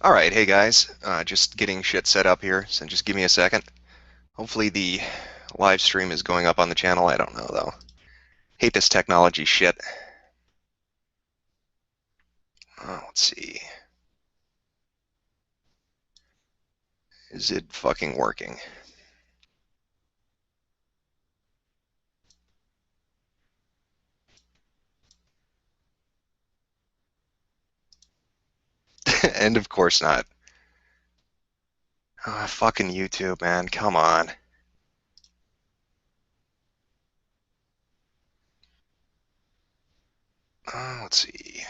Alright, hey guys, just getting shit set up here, so just give me a second. Hopefully the live stream is going up on the channel, I don't know though. Hate this technology shit. Let's see. Is it fucking working? And of course not. Fucking YouTube, man, come on. Let's see.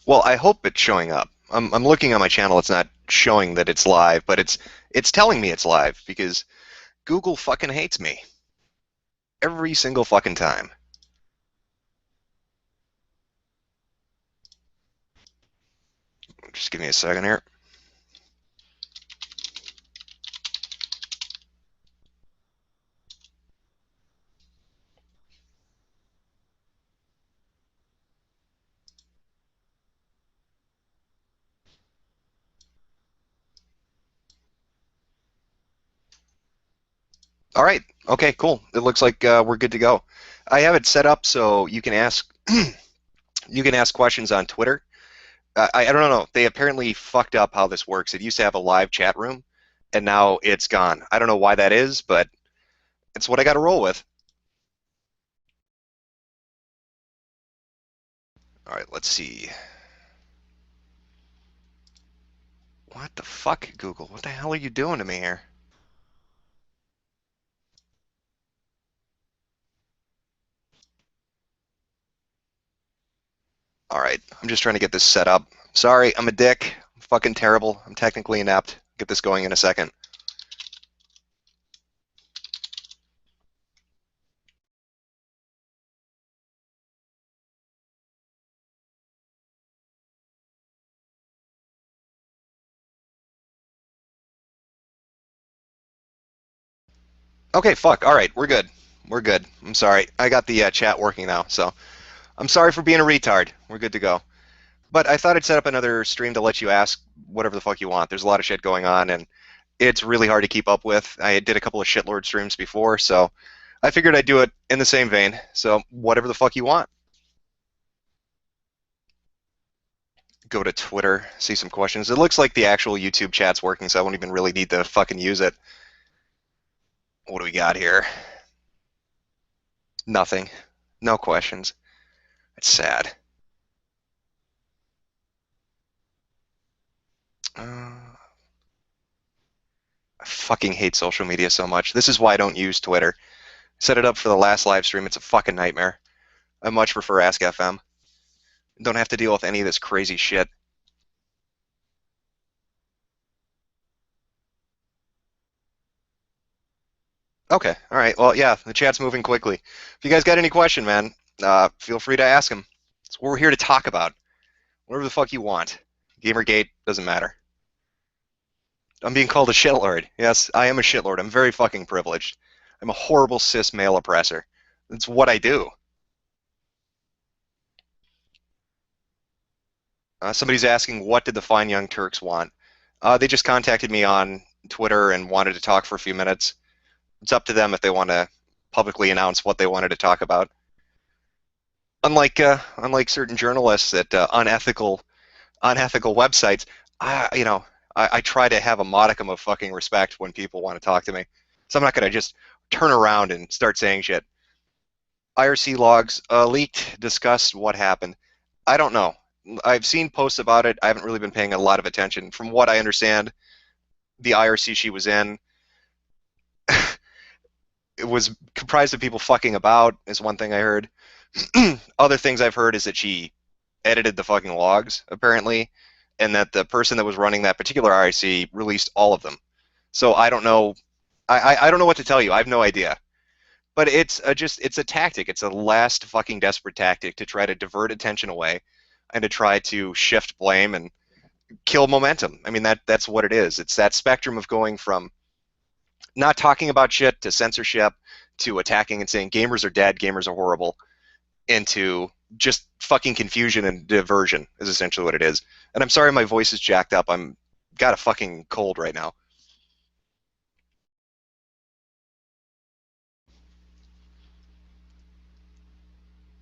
Well, I hope it's showing up. I'm looking on my channel, it's not showing that it's live, but it's telling me it's live because Google fucking hates me. Every single fucking time. Just give me a second here. All right. Okay, cool. It looks like we're good to go. I have it set up so you can ask you can ask questions on Twitter. I don't know. They apparently fucked up how this works. It used to have a live chat room, and now it's gone. I don't know why that is, but it's what I got to roll with. All right, let's see. What the fuck, Google? What the hell are you doing to me here? All right, I'm just trying to get this set up. Sorry, I'm a dick. I'm fucking terrible. I'm technically inept. Get this going in a second. Okay, fuck. All right, we're good. We're good. I'm sorry. I got the chat working now, so I'm sorry for being a retard. We're good to go. But I thought I'd set up another stream to let you ask whatever the fuck you want. There's a lot of shit going on, and it's really hard to keep up with. I did a couple of shitlord streams before, so I figured I'd do it in the same vein. So whatever the fuck you want. Go to Twitter, see some questions. It looks like the actual YouTube chat's working, so I won't even really need to fucking use it. What do we got here? Nothing. No questions. It's sad. I fucking hate social media so much. This is why I don't use Twitter. Set it up for the last live stream. It's a fucking nightmare. I much prefer Ask FM. Don't have to deal with any of this crazy shit. Okay, all right. Well, yeah, the chat's moving quickly. If you guys got any question, man, feel free to ask them. It's what we're here to talk about. Whatever the fuck you want. Gamergate doesn't matter. I'm being called a shitlord. Yes, I am a shitlord. I'm very fucking privileged. I'm a horrible cis male oppressor. That's what I do. Somebody's asking, what did the fine young Turks want? They just contacted me on Twitter and wanted to talk for a few minutes. It's up to them if they want to publicly announce what they wanted to talk about. Unlike certain journalists at unethical websites, I try to have a modicum of fucking respect when people want to talk to me. So I'm not gonna just turn around and start saying shit. IRC logs leaked, discussed what happened. I don't know. I've seen posts about it. I haven't really been paying a lot of attention. From what I understand, the IRC she was in, it was comprised of people fucking about, is one thing I heard. Other things I've heard is that she edited the fucking logs, apparently, and that the person that was running that particular IRC released all of them. So I don't know. I don't know what to tell you. I have no idea. But it's a tactic. It's a last fucking desperate tactic to try to divert attention away and to try to shift blame and kill momentum. I mean, that's what it is. It's that spectrum of going from not talking about shit to censorship to attacking and saying gamers are dead, gamers are horrible, into just fucking confusion and diversion is essentially what it is. And I'm sorry my voice is jacked up. I'm got a fucking cold right now.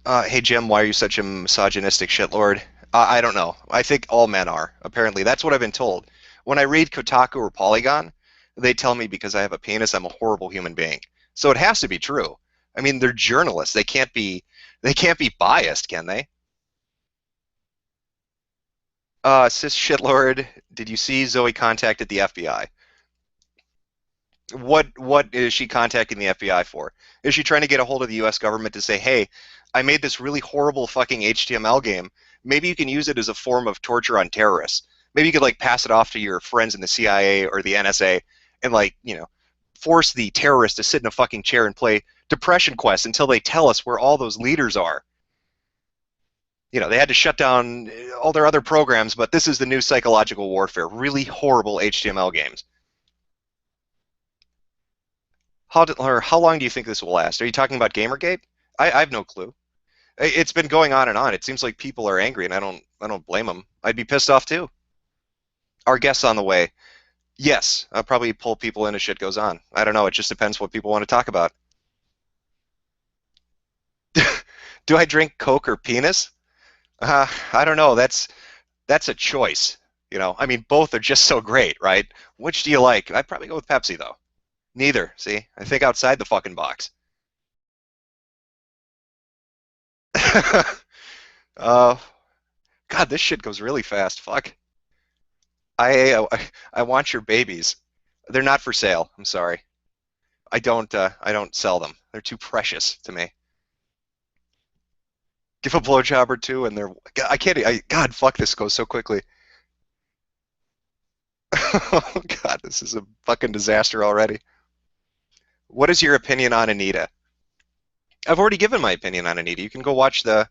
Hey Jim, why are you such a misogynistic shitlord? I don't know. I think all men are. Apparently, that's what I've been told. When I read Kotaku or Polygon, they tell me because I have a penis, I'm a horrible human being. So it has to be true. I mean, they're journalists. They can't be biased, can they? Cis shitlord, did you see Zoe contacted the FBI? What is she contacting the FBI for? Is she trying to get a hold of the US government to say, "Hey, I made this really horrible fucking HTML game. Maybe you can use it as a form of torture on terrorists. Maybe you could like pass it off to your friends in the CIA or the NSA and like, force the terrorists to sit in a fucking chair and play Depression Quest until they tell us where all those leaders are." They had to shut down all their other programs, but this is the new psychological warfare. Really horrible HTML games. How long do you think this will last? Are you talking about Gamergate? I have no clue. It's been going on and on. It seems like people are angry, and I don't blame them. I'd be pissed off too. Our guest's on the way. Yes, I'll probably pull people in as shit goes on. I don't know. It just depends what people want to talk about. Do I drink Coke or penis? I don't know. That's a choice. I mean, both are just so great, right? Which do you like? I'd probably go with Pepsi though. Neither. See, I think outside the fucking box. uh, God, this shit goes really fast. Fuck. I want your babies. They're not for sale. I'm sorry. I don't sell them. They're too precious to me. Give a blowjob or two, and I can't. God, fuck, this goes so quickly. Oh God, this is a fucking disaster already. What is your opinion on Anita? I've already given my opinion on Anita. You can go watch the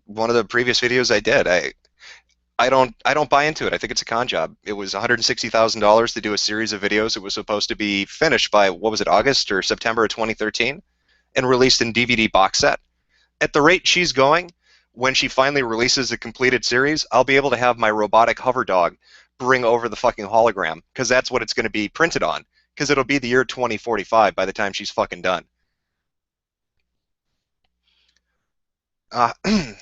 one of the previous videos I did. I don't buy into it. I think it's a con job. It was $160,000 to do a series of videos. It was supposed to be finished by what was it, August or September of 2013, and released in DVD box set. At the rate she's going, when she finally releases the completed series, I'll be able to have my robotic hover dog bring over the fucking hologram because that's what it's going to be printed on. Because it'll be the year 2045 by the time she's fucking done. Uh,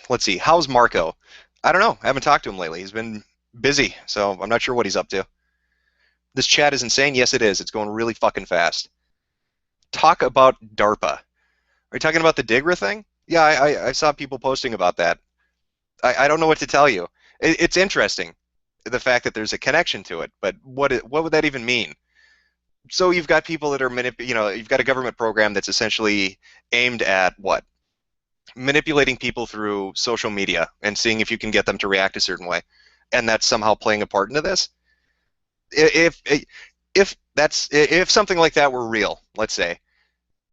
let's see. How's Marco? I don't know. I haven't talked to him lately. He's been busy, so I'm not sure what he's up to. This chat is insane. Yes, it is. It's going really fucking fast. Talk about DARPA. Are you talking about the Digra thing? Yeah, I saw people posting about that. I don't know what to tell you. It's interesting, the fact that there's a connection to it, but what would that even mean? So you've got people that are you've got a government program that's essentially aimed at what? Manipulating people through social media and seeing if you can get them to react a certain way, and that's somehow playing a part into this. If if something like that were real, let's say,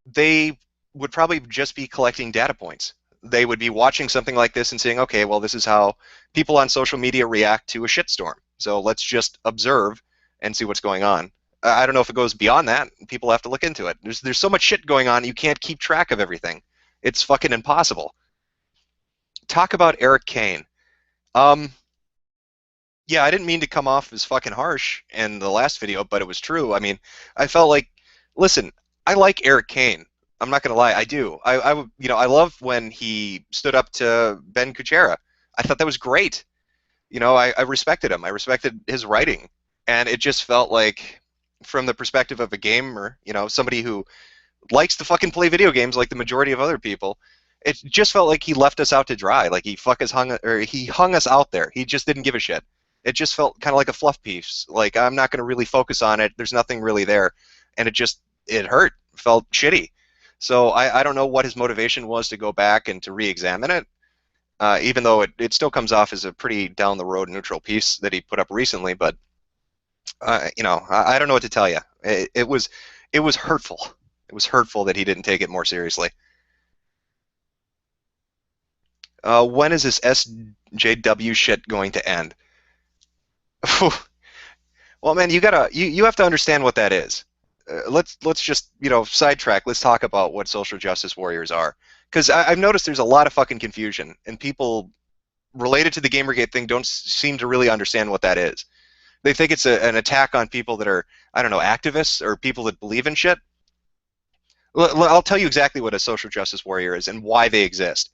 they would probably just be collecting data points. They would be watching something like this and saying, okay, well, this is how people on social media react to a shitstorm. So let's just observe and see what's going on. I don't know if it goes beyond that. People have to look into it. There's so much shit going on, you can't keep track of everything. It's fucking impossible. Talk about Eric Kane. Um, yeah, I didn't mean to come off as fucking harsh in the last video, but it was true. I mean, I felt like, listen, I like Eric Kane. I'm not gonna lie, I do. I love when he stood up to Ben Kuchera. I thought that was great. I respected him. I respected his writing, and it just felt like, from the perspective of a gamer, somebody who likes to fucking play video games like the majority of other people, it just felt like he left us out to dry. Like he hung us out there. He just didn't give a shit. It just felt kind of like a fluff piece. Like, I'm not going to really focus on it. There's nothing really there, and it hurt. Felt shitty. So I don't know what his motivation was to go back and to re-examine it. Even though it still comes off as a pretty down the road neutral piece that he put up recently, but I don't know what to tell you. It was hurtful. It was hurtful that he didn't take it more seriously. When is this SJW shit going to end? Well, man, you have to understand what that is. let's just sidetrack. Let's talk about what social justice warriors are, because I've noticed there's a lot of fucking confusion, and people related to the Gamergate thing don't seem to really understand what that is. They think it's an attack on people that are, I don't know, activists or people that believe in shit. I'll tell you exactly what a social justice warrior is and why they exist.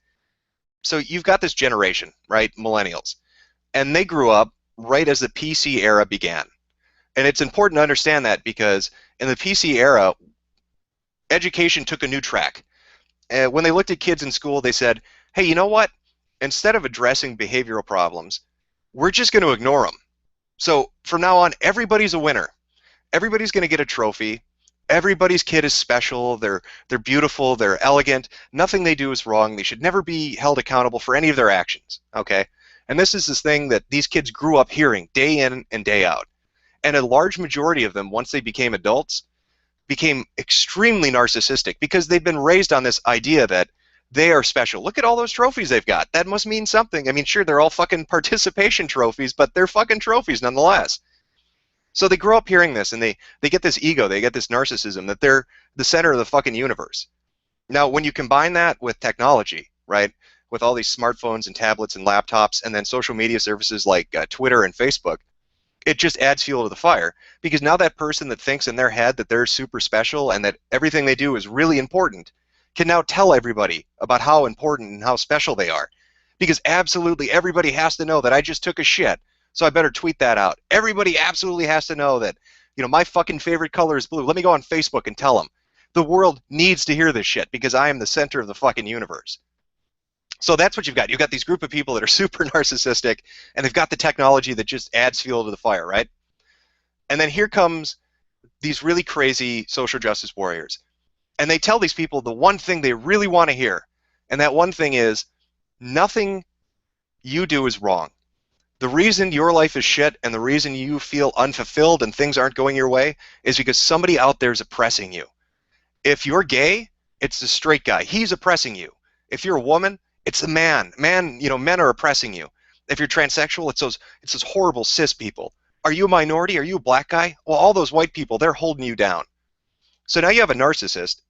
So you've got this generation, right, millennials, and they grew up right as the PC era began. And it's important to understand that because in the PC era, education took a new track. When they looked at kids in school, they said, hey, you know what? Instead of addressing behavioral problems, we're just going to ignore them. So from now on, everybody's a winner. Everybody's going to get a trophy. Everybody's kid is special. They're beautiful. They're elegant. Nothing they do is wrong. They should never be held accountable for any of their actions. Okay? And this is this thing that these kids grew up hearing day in and day out. And a large majority of them, once they became adults, became extremely narcissistic because they've been raised on this idea that they are special. Look at all those trophies they've got. That must mean something. I mean, sure, they're all fucking participation trophies, but they're fucking trophies nonetheless. So they grow up hearing this, and they get this ego, they get this narcissism that they're the center of the fucking universe. Now, when you combine that with technology, right, with all these smartphones and tablets and laptops, and then social media services like Twitter and Facebook, it just adds fuel to the fire, because now that person that thinks in their head that they're super special and that everything they do is really important can now tell everybody about how important and how special they are, because absolutely everybody has to know that I just took a shit, so I better tweet that out. Everybody absolutely has to know that, my fucking favorite color is blue. Let me go on Facebook and tell them. The world needs to hear this shit because I am the center of the fucking universe. So that's what you've got. You've got these group of people that are super narcissistic, and they've got the technology that just adds fuel to the fire, right? And then here comes these really crazy social justice warriors. And they tell these people the one thing they really want to hear. And that one thing is, nothing you do is wrong. The reason your life is shit and the reason you feel unfulfilled and things aren't going your way is because somebody out there is oppressing you. If you're gay, it's the straight guy. He's oppressing you. If you're a woman, it's a man. Men are oppressing you. If you're transsexual, it's those horrible cis people. Are you a minority? Are you a black guy? Well, all those white people, they're holding you down. So now you have a narcissist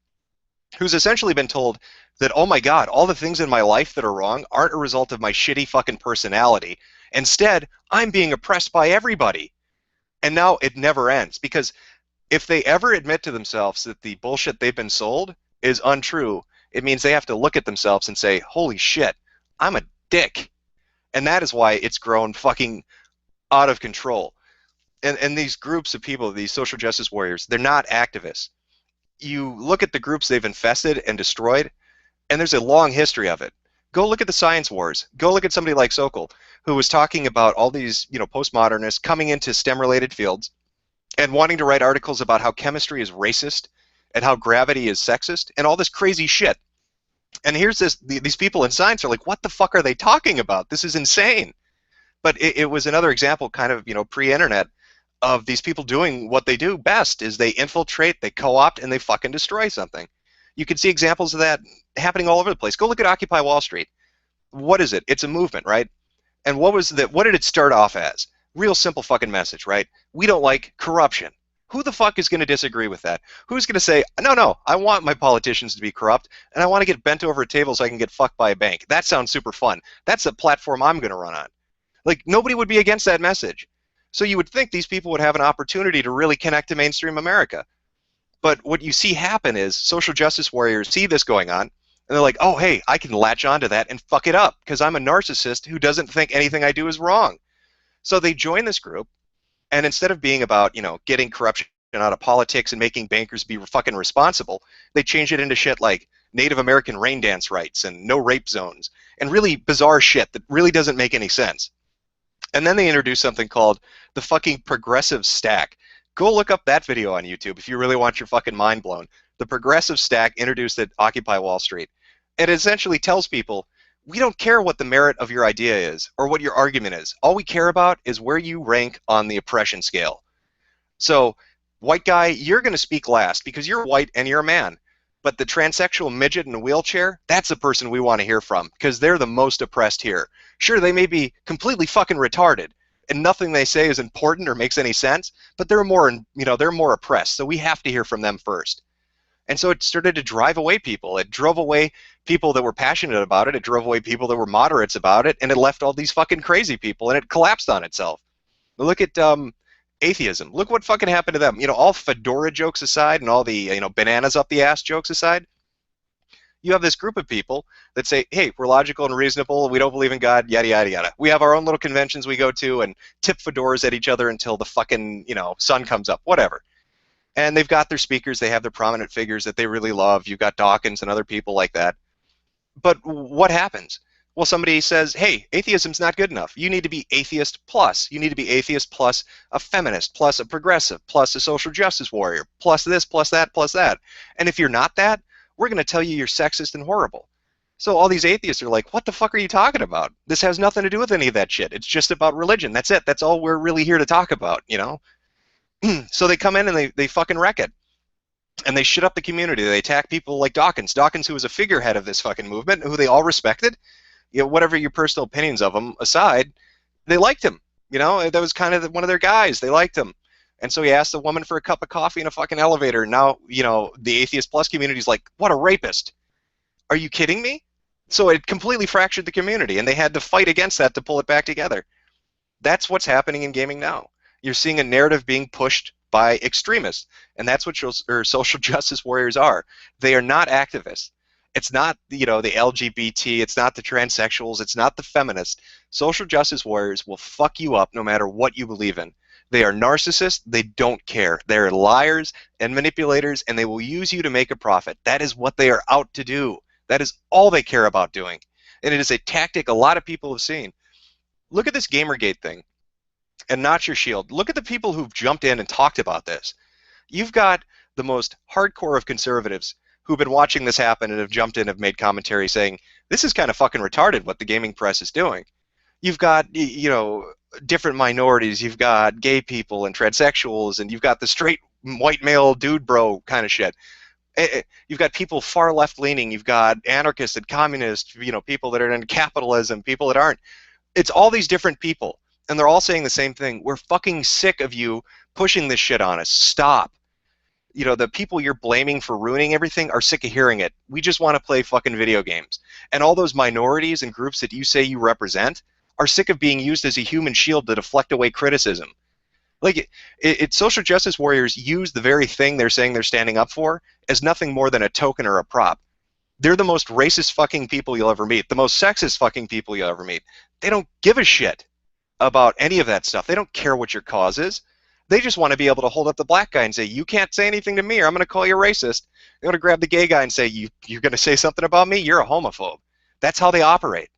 who's essentially been told that, oh my God, all the things in my life that are wrong aren't a result of my shitty fucking personality. Instead, I'm being oppressed by everybody. And now it never ends, because if they ever admit to themselves that the bullshit they've been sold is untrue, it means they have to look at themselves and say, holy shit, I'm a dick. And that is why it's grown fucking out of control. And these groups of people, these social justice warriors, they're not activists. You look at the groups they've infested and destroyed, and there's a long history of it. Go look at the science wars. Go look at somebody like Sokol, who was talking about all these, postmodernists coming into STEM-related fields and wanting to write articles about how chemistry is racist and how gravity is sexist and all this crazy shit. And here's these people in science are like, what the fuck are they talking about? This is insane. But it was another example, kind of, pre-internet, of these people doing what they do best, is they infiltrate, they co-opt, and they fucking destroy something. You can see examples of that happening all over the place. Go look at Occupy Wall Street. What is it? It's a movement, right? And what did it start off as? Real simple fucking message, right? We don't like corruption. Who the fuck is going to disagree with that? Who's going to say, no, I want my politicians to be corrupt, and I want to get bent over a table so I can get fucked by a bank? That sounds super fun. That's a platform I'm going to run on. Like, nobody would be against that message. So you would think these people would have an opportunity to really connect to mainstream America. But what you see happen is social justice warriors see this going on, and they're like, oh, hey, I can latch onto that and fuck it up because I'm a narcissist who doesn't think anything I do is wrong. So they join this group, and instead of being about, getting corruption out of politics and making bankers be fucking responsible, they change it into shit like Native American rain dance rights and no rape zones and really bizarre shit that really doesn't make any sense. And then they introduce something called the fucking progressive stack. Go look up that video on YouTube if you really want your fucking mind blown. The progressive stack introduced at Occupy Wall Street. It essentially tells people, we don't care what the merit of your idea is or what your argument is. All we care about is where you rank on the oppression scale. So, white guy, you're going to speak last because you're white and you're a man. But the transsexual midget in a wheelchair, that's the person we want to hear from because they're the most oppressed here. Sure, they may be completely fucking retarded, and nothing they say is important or makes any sense, but they're more, they're more oppressed, so we have to hear from them first. And so it started to drive away people. It drove away people that were passionate about it. It drove away people that were moderates about it, and it left all these fucking crazy people, and it collapsed on itself. Look at atheism. Look what fucking happened to them. All fedora jokes aside and all the bananas up the ass jokes aside, you have this group of people that say, hey, we're logical and reasonable, we don't believe in God, yada, yada, yada. We have our own little conventions we go to and tip fedoras at each other until the fucking, sun comes up, whatever. And they've got their speakers, they have their prominent figures that they really love. You've got Dawkins and other people like that. But what happens? Well, somebody says, hey, atheism's not good enough. You need to be atheist plus. You need to be atheist plus a feminist, plus a progressive, plus a social justice warrior, plus this, plus that, plus that. And if you're not that, we're going to tell you you're sexist and horrible. So all these atheists are like, what the fuck are you talking about? This has nothing to do with any of that shit. It's just about religion. That's it. That's all we're really here to talk about, So they come in and they fucking wreck it. And they shit up the community. They attack people like Dawkins. Dawkins, who was a figurehead of this fucking movement, who they all respected. Whatever your personal opinions of him aside, they liked him. That was kind of one of their guys. They liked him. And so he asked a woman for a cup of coffee in a fucking elevator. Now, the Atheist Plus community's like, what a rapist. Are you kidding me? So it completely fractured the community, and they had to fight against that to pull it back together. That's what's happening in gaming now. You're seeing a narrative being pushed by extremists, and that's what social justice warriors are. They are not activists. It's not, the LGBT, it's not the transsexuals, it's not the feminists. Social justice warriors will fuck you up no matter what you believe in. They are narcissists. They don't care. They're liars and manipulators, and they will use you to make a profit. That is what they are out to do. That is all they care about doing. And it is a tactic a lot of people have seen. Look at this Gamergate thing, and not your shield. Look at the people who've jumped in and talked about this. You've got the most hardcore of conservatives who've been watching this happen and have jumped in and have made commentary saying, this is kind of fucking retarded what the gaming press is doing. You've got, different minorities. You've got gay people and transsexuals, and you've got the straight white male dude bro kind of shit. You've got people far left-leaning. You've got anarchists and communists, people that are in capitalism, people that aren't. It's all these different people, and they're all saying the same thing. We're fucking sick of you pushing this shit on us. Stop. The people you're blaming for ruining everything are sick of hearing it. We just want to play fucking video games. And all those minorities and groups that you say you represent are sick of being used as a human shield to deflect away criticism. Like, social justice warriors use the very thing they're saying they're standing up for as nothing more than a token or a prop. They're the most racist fucking people you'll ever meet, the most sexist fucking people you'll ever meet. They don't give a shit about any of that stuff. They don't care what your cause is. They just want to be able to hold up the black guy and say, you can't say anything to me or I'm going to call you racist. They want to grab the gay guy and say, you're going to say something about me? You're a homophobe. That's how they operate.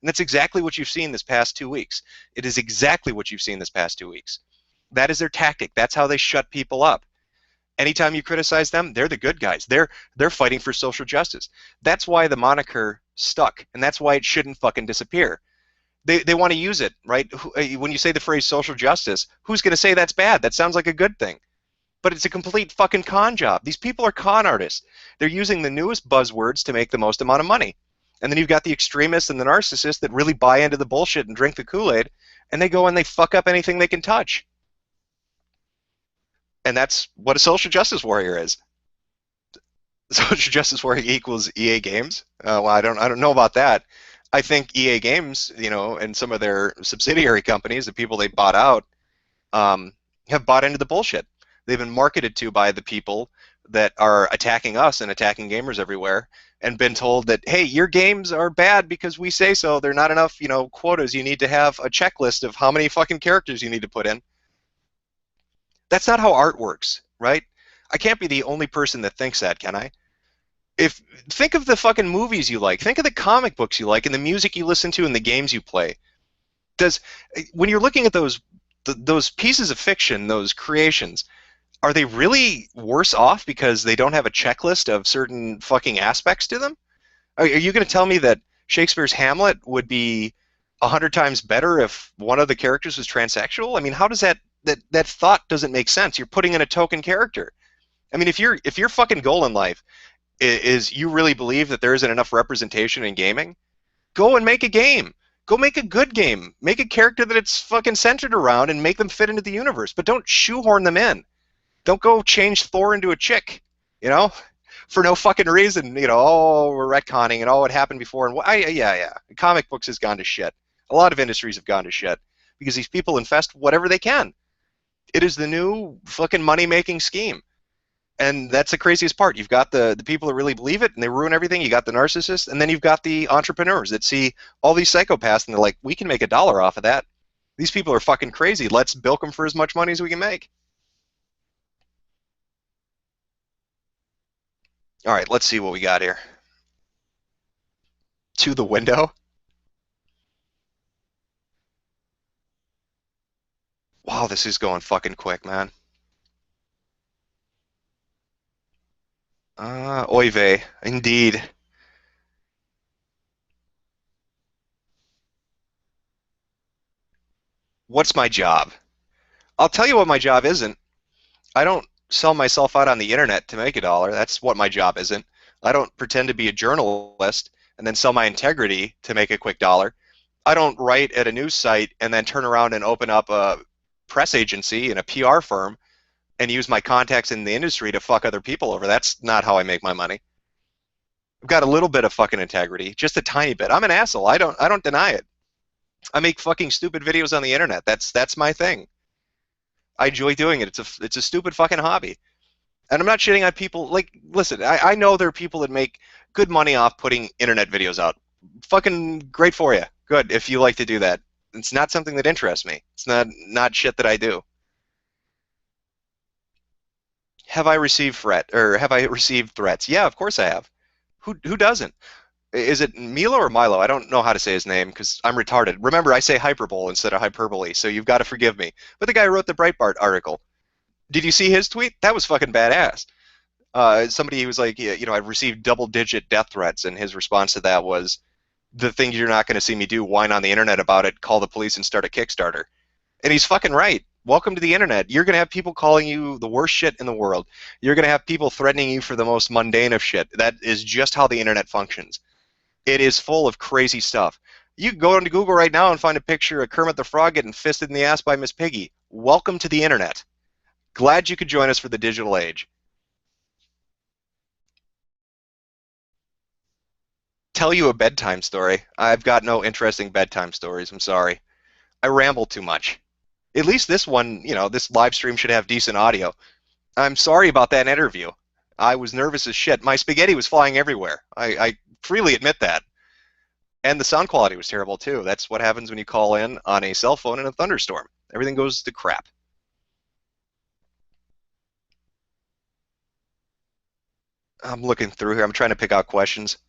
And that's exactly what you've seen this past 2 weeks. It is exactly what you've seen this past 2 weeks. That is their tactic. That's how they shut people up. Anytime you criticize them, they're the good guys. They're fighting for social justice. That's why the moniker stuck, and that's why it shouldn't fucking disappear. They want to use it, right? When you say the phrase social justice, who's going to say that's bad? That sounds like a good thing. But it's a complete fucking con job. These people are con artists. They're using the newest buzzwords to make the most amount of money. And then you've got the extremists and the narcissists that really buy into the bullshit and drink the Kool-Aid, and they go and they fuck up anything they can touch. And that's what a social justice warrior is. Social justice warrior equals EA Games. Well, I don't know about that. I think EA Games, and some of their subsidiary companies, the people they bought out, have bought into the bullshit. They've been marketed to by the people that are attacking us and attacking gamers everywhere, and been told that, hey, your games are bad because we say so. There are not enough, quotas. You need to have a checklist of how many fucking characters you need to put in. That's not how art works, right? I can't be the only person that thinks that, can I? Think of the fucking movies you like. Think of the comic books you like and the music you listen to and the games you play. When you're looking at those pieces of fiction, those creations, are they really worse off because they don't have a checklist of certain fucking aspects to them? Are you going to tell me that Shakespeare's Hamlet would be 100 times better if one of the characters was transsexual? I mean, how does that thought doesn't make sense? You're putting in a token character. I mean, if your fucking goal in life is you really believe that there isn't enough representation in gaming, go and make a game. Go make a good game. Make a character that it's fucking centered around and make them fit into the universe. But don't shoehorn them in. Don't go change Thor into a chick, you know, for no fucking reason. You know, oh, we're retconning and oh, it happened before. And yeah. Comic books has gone to shit. A lot of industries have gone to shit because these people infest whatever they can. It is the new fucking money-making scheme. And that's the craziest part. You've got the people that really believe it and they ruin everything. You got the narcissists, and then you've got the entrepreneurs that see all these psychopaths and they're like, we can make $1 off of that. These people are fucking crazy. Let's bilk them for as much money as we can make. All right, let's see what we got here. To the window. Wow, this is going fucking quick, man. Oy vey, indeed. What's my job? I'll tell you what my job isn't. I don't sell myself out on the internet to make $1. That's what my job isn't. I don't pretend to be a journalist and then sell my integrity to make a quick dollar. I don't write at a news site and then turn around and open up a press agency and a PR firm and use my contacts in the industry to fuck other people over. That's not how I make my money. I've got a little bit of fucking integrity, just a tiny bit. I'm an asshole. I don't deny it. I make fucking stupid videos on the internet. That's my thing. I enjoy doing it. It's a stupid fucking hobby. And I'm not shitting on people. Like, listen, I know there are people that make good money off putting internet videos out. Fucking great for you. Good if you like to do that. It's not something that interests me. It's not shit that I do. Have I received threats? Yeah, of course I have. Who doesn't? Is it Milo or Milo? I don't know how to say his name because I'm retarded. Remember, I say hyperbole instead of hyperbole, so you've got to forgive me. But the guy who wrote the Breitbart article, did you see his tweet? That was fucking badass. Somebody was like, yeah, I've received double-digit death threats, and his response to that was, the thing you're not going to see me do, whine on the internet about it, call the police and start a Kickstarter. And he's fucking right. Welcome to the internet. You're going to have people calling you the worst shit in the world. You're going to have people threatening you for the most mundane of shit. That is just how the internet functions. It is full of crazy stuff. You can go into Google right now and find a picture of Kermit the Frog getting fisted in the ass by Miss Piggy. Welcome to the internet. Glad you could join us for the digital age. Tell you a bedtime story. I've got no interesting bedtime stories. I'm sorry. I ramble too much. At least this one, this live stream should have decent audio. I'm sorry about that interview. I was nervous as shit. My spaghetti was flying everywhere. I freely admit that. And the sound quality was terrible too. That's what happens when you call in on a cell phone in a thunderstorm. Everything goes to crap. I'm looking through here. I'm trying to pick out questions.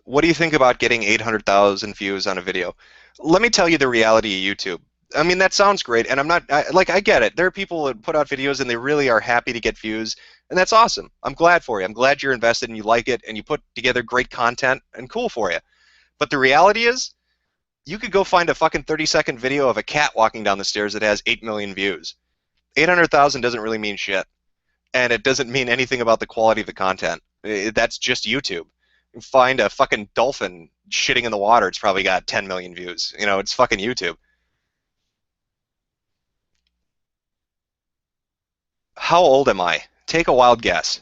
What do you think about getting 800,000 views on a video? Let me tell you the reality of YouTube. I mean, that sounds great, and I get it. There are people that put out videos and they really are happy to get views, and that's awesome. I'm glad for you. I'm glad you're invested and you like it and you put together great content, and cool for you. But the reality is, you could go find a fucking 30-second video of a cat walking down the stairs that has 8 million views. 800,000 doesn't really mean shit, and it doesn't mean anything about the quality of the content. That's just YouTube. Find a fucking dolphin shitting in the water, it's probably got 10 million views. It's fucking YouTube. How old am I? Take a wild guess.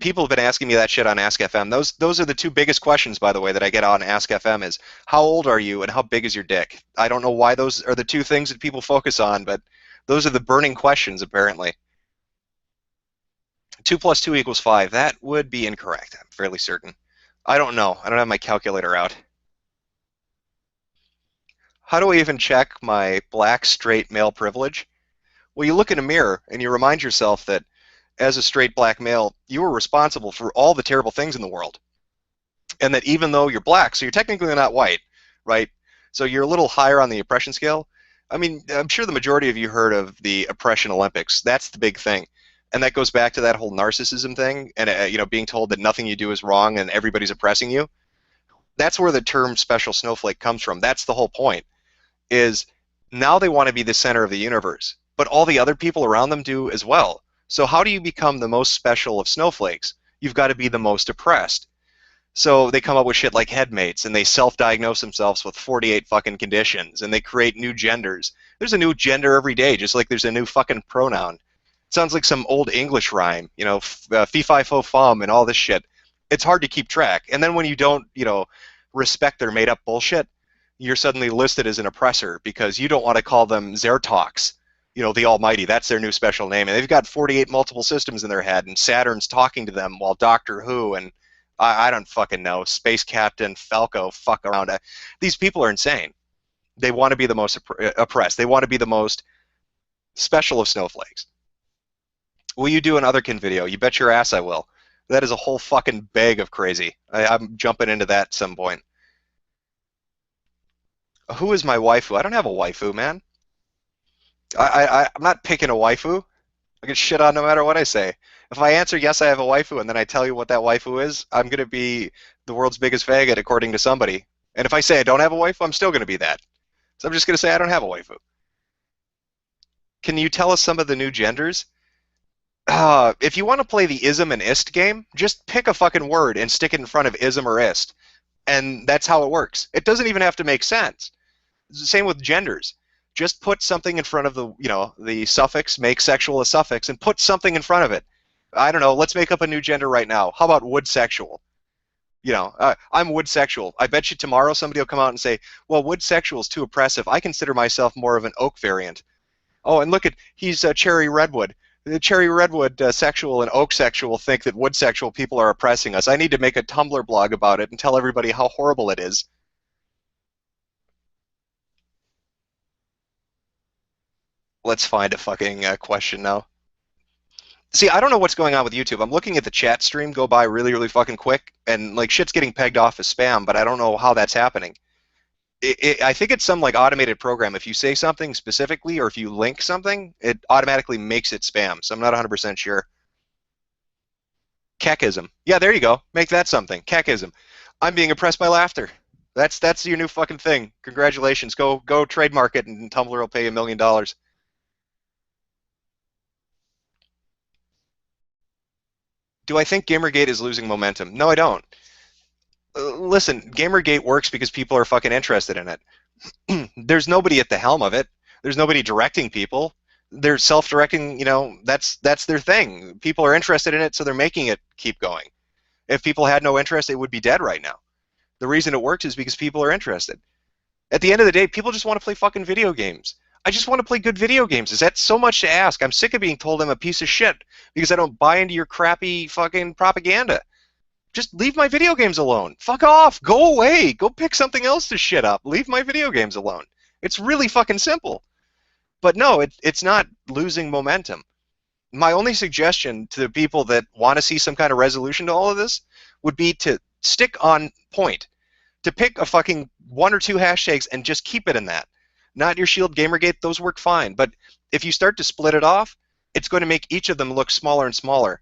People have been asking me that shit on Ask FM. Those are the two biggest questions, by the way, that I get on Ask FM is, how old are you and how big is your dick? I don't know why those are the two things that people focus on, but those are the burning questions, apparently. 2 plus 2 equals 5. That would be incorrect, I'm fairly certain. I don't know. I don't have my calculator out. How do I even check my black, straight male privilege? Well, you look in a mirror and you remind yourself that as a straight black male, you are responsible for all the terrible things in the world. And that even though you're black, so you're technically not white, right? So you're a little higher on the oppression scale. I mean, I'm sure the majority of you heard of the oppression Olympics. That's the big thing. And that goes back to that whole narcissism thing and, being told that nothing you do is wrong and everybody's oppressing you. That's where the term special snowflake comes from. That's the whole point, is now they want to be the center of the universe, but all the other people around them do as well. So how do you become the most special of snowflakes? You've got to be the most oppressed. So they come up with shit like headmates, and they self-diagnose themselves with 48 fucking conditions, and they create new genders. There's a new gender every day, just like there's a new fucking pronoun. It sounds like some old English rhyme, fee fi fo fum and all this shit. It's hard to keep track. And then when you don't, respect their made-up bullshit, you're suddenly listed as an oppressor because you don't want to call them Zertox, the Almighty. That's their new special name. And they've got 48 multiple systems in their head, and Saturn's talking to them while Doctor Who and I don't fucking know, Space Captain Falco fuck around. These people are insane. They want to be the most oppressed. They want to be the most special of snowflakes. Will you do an Otherkin video? You bet your ass I will. That is a whole fucking bag of crazy. I'm jumping into that at some point. Who is my waifu? I don't have a waifu, man. I'm not picking a waifu. I get shit on no matter what I say. If I answer yes, I have a waifu, and then I tell you what that waifu is, I'm going to be the world's biggest faggot according to somebody. And if I say I don't have a waifu, I'm still going to be that. So I'm just going to say I don't have a waifu. Can you tell us some of the new genders? If you want to play the ism and ist game, just pick a fucking word and stick it in front of ism or ist. And that's how it works. It doesn't even have to make sense. It's the same with genders. Just put something in front of the suffix, make sexual a suffix, and put something in front of it. I don't know, let's make up a new gender right now. How about wood sexual? I'm wood sexual. I bet you tomorrow somebody will come out and say, well, wood sexual is too oppressive. I consider myself more of an oak variant. Oh, and look he's cherry redwood. The cherry redwood sexual and oak sexual think that wood sexual people are oppressing us. I need to make a Tumblr blog about it and tell everybody how horrible it is. Let's find a fucking question now. See, I don't know what's going on with YouTube. I'm looking at the chat stream go by really, really fucking quick, and like shit's getting pegged off as spam, but I don't know how that's happening. I think it's some like automated program. If you say something specifically or if you link something, it automatically makes it spam. So I'm not 100% sure. Kekism. Yeah, there you go. Make that something. Kekism. I'm being oppressed by laughter. That's your new fucking thing. Congratulations. Go trademark it, and Tumblr will pay you $1 million. Do I think Gamergate is losing momentum? No, I don't. Listen, Gamergate works because people are fucking interested in it. There's nobody at the helm of it. There's nobody directing people. They're self-directing, that's their thing. People are interested in it, so they're making it keep going. If people had no interest, it would be dead right now. The reason it works is because people are interested. At the end of the day, people just want to play fucking video games. I just want to play good video games. Is that so much to ask? I'm sick of being told I'm a piece of shit because I don't buy into your crappy fucking propaganda. Just leave my video games alone. Fuck off. Go away. Go pick something else to shit up. Leave my video games alone. It's really fucking simple. But no, it's not losing momentum. My only suggestion to the people that want to see some kind of resolution to all of this would be to stick on point. To pick a fucking 1 or 2 hashtags and just keep it in that. Not your Shield Gamergate, those work fine. But if you start to split it off, it's going to make each of them look smaller and smaller.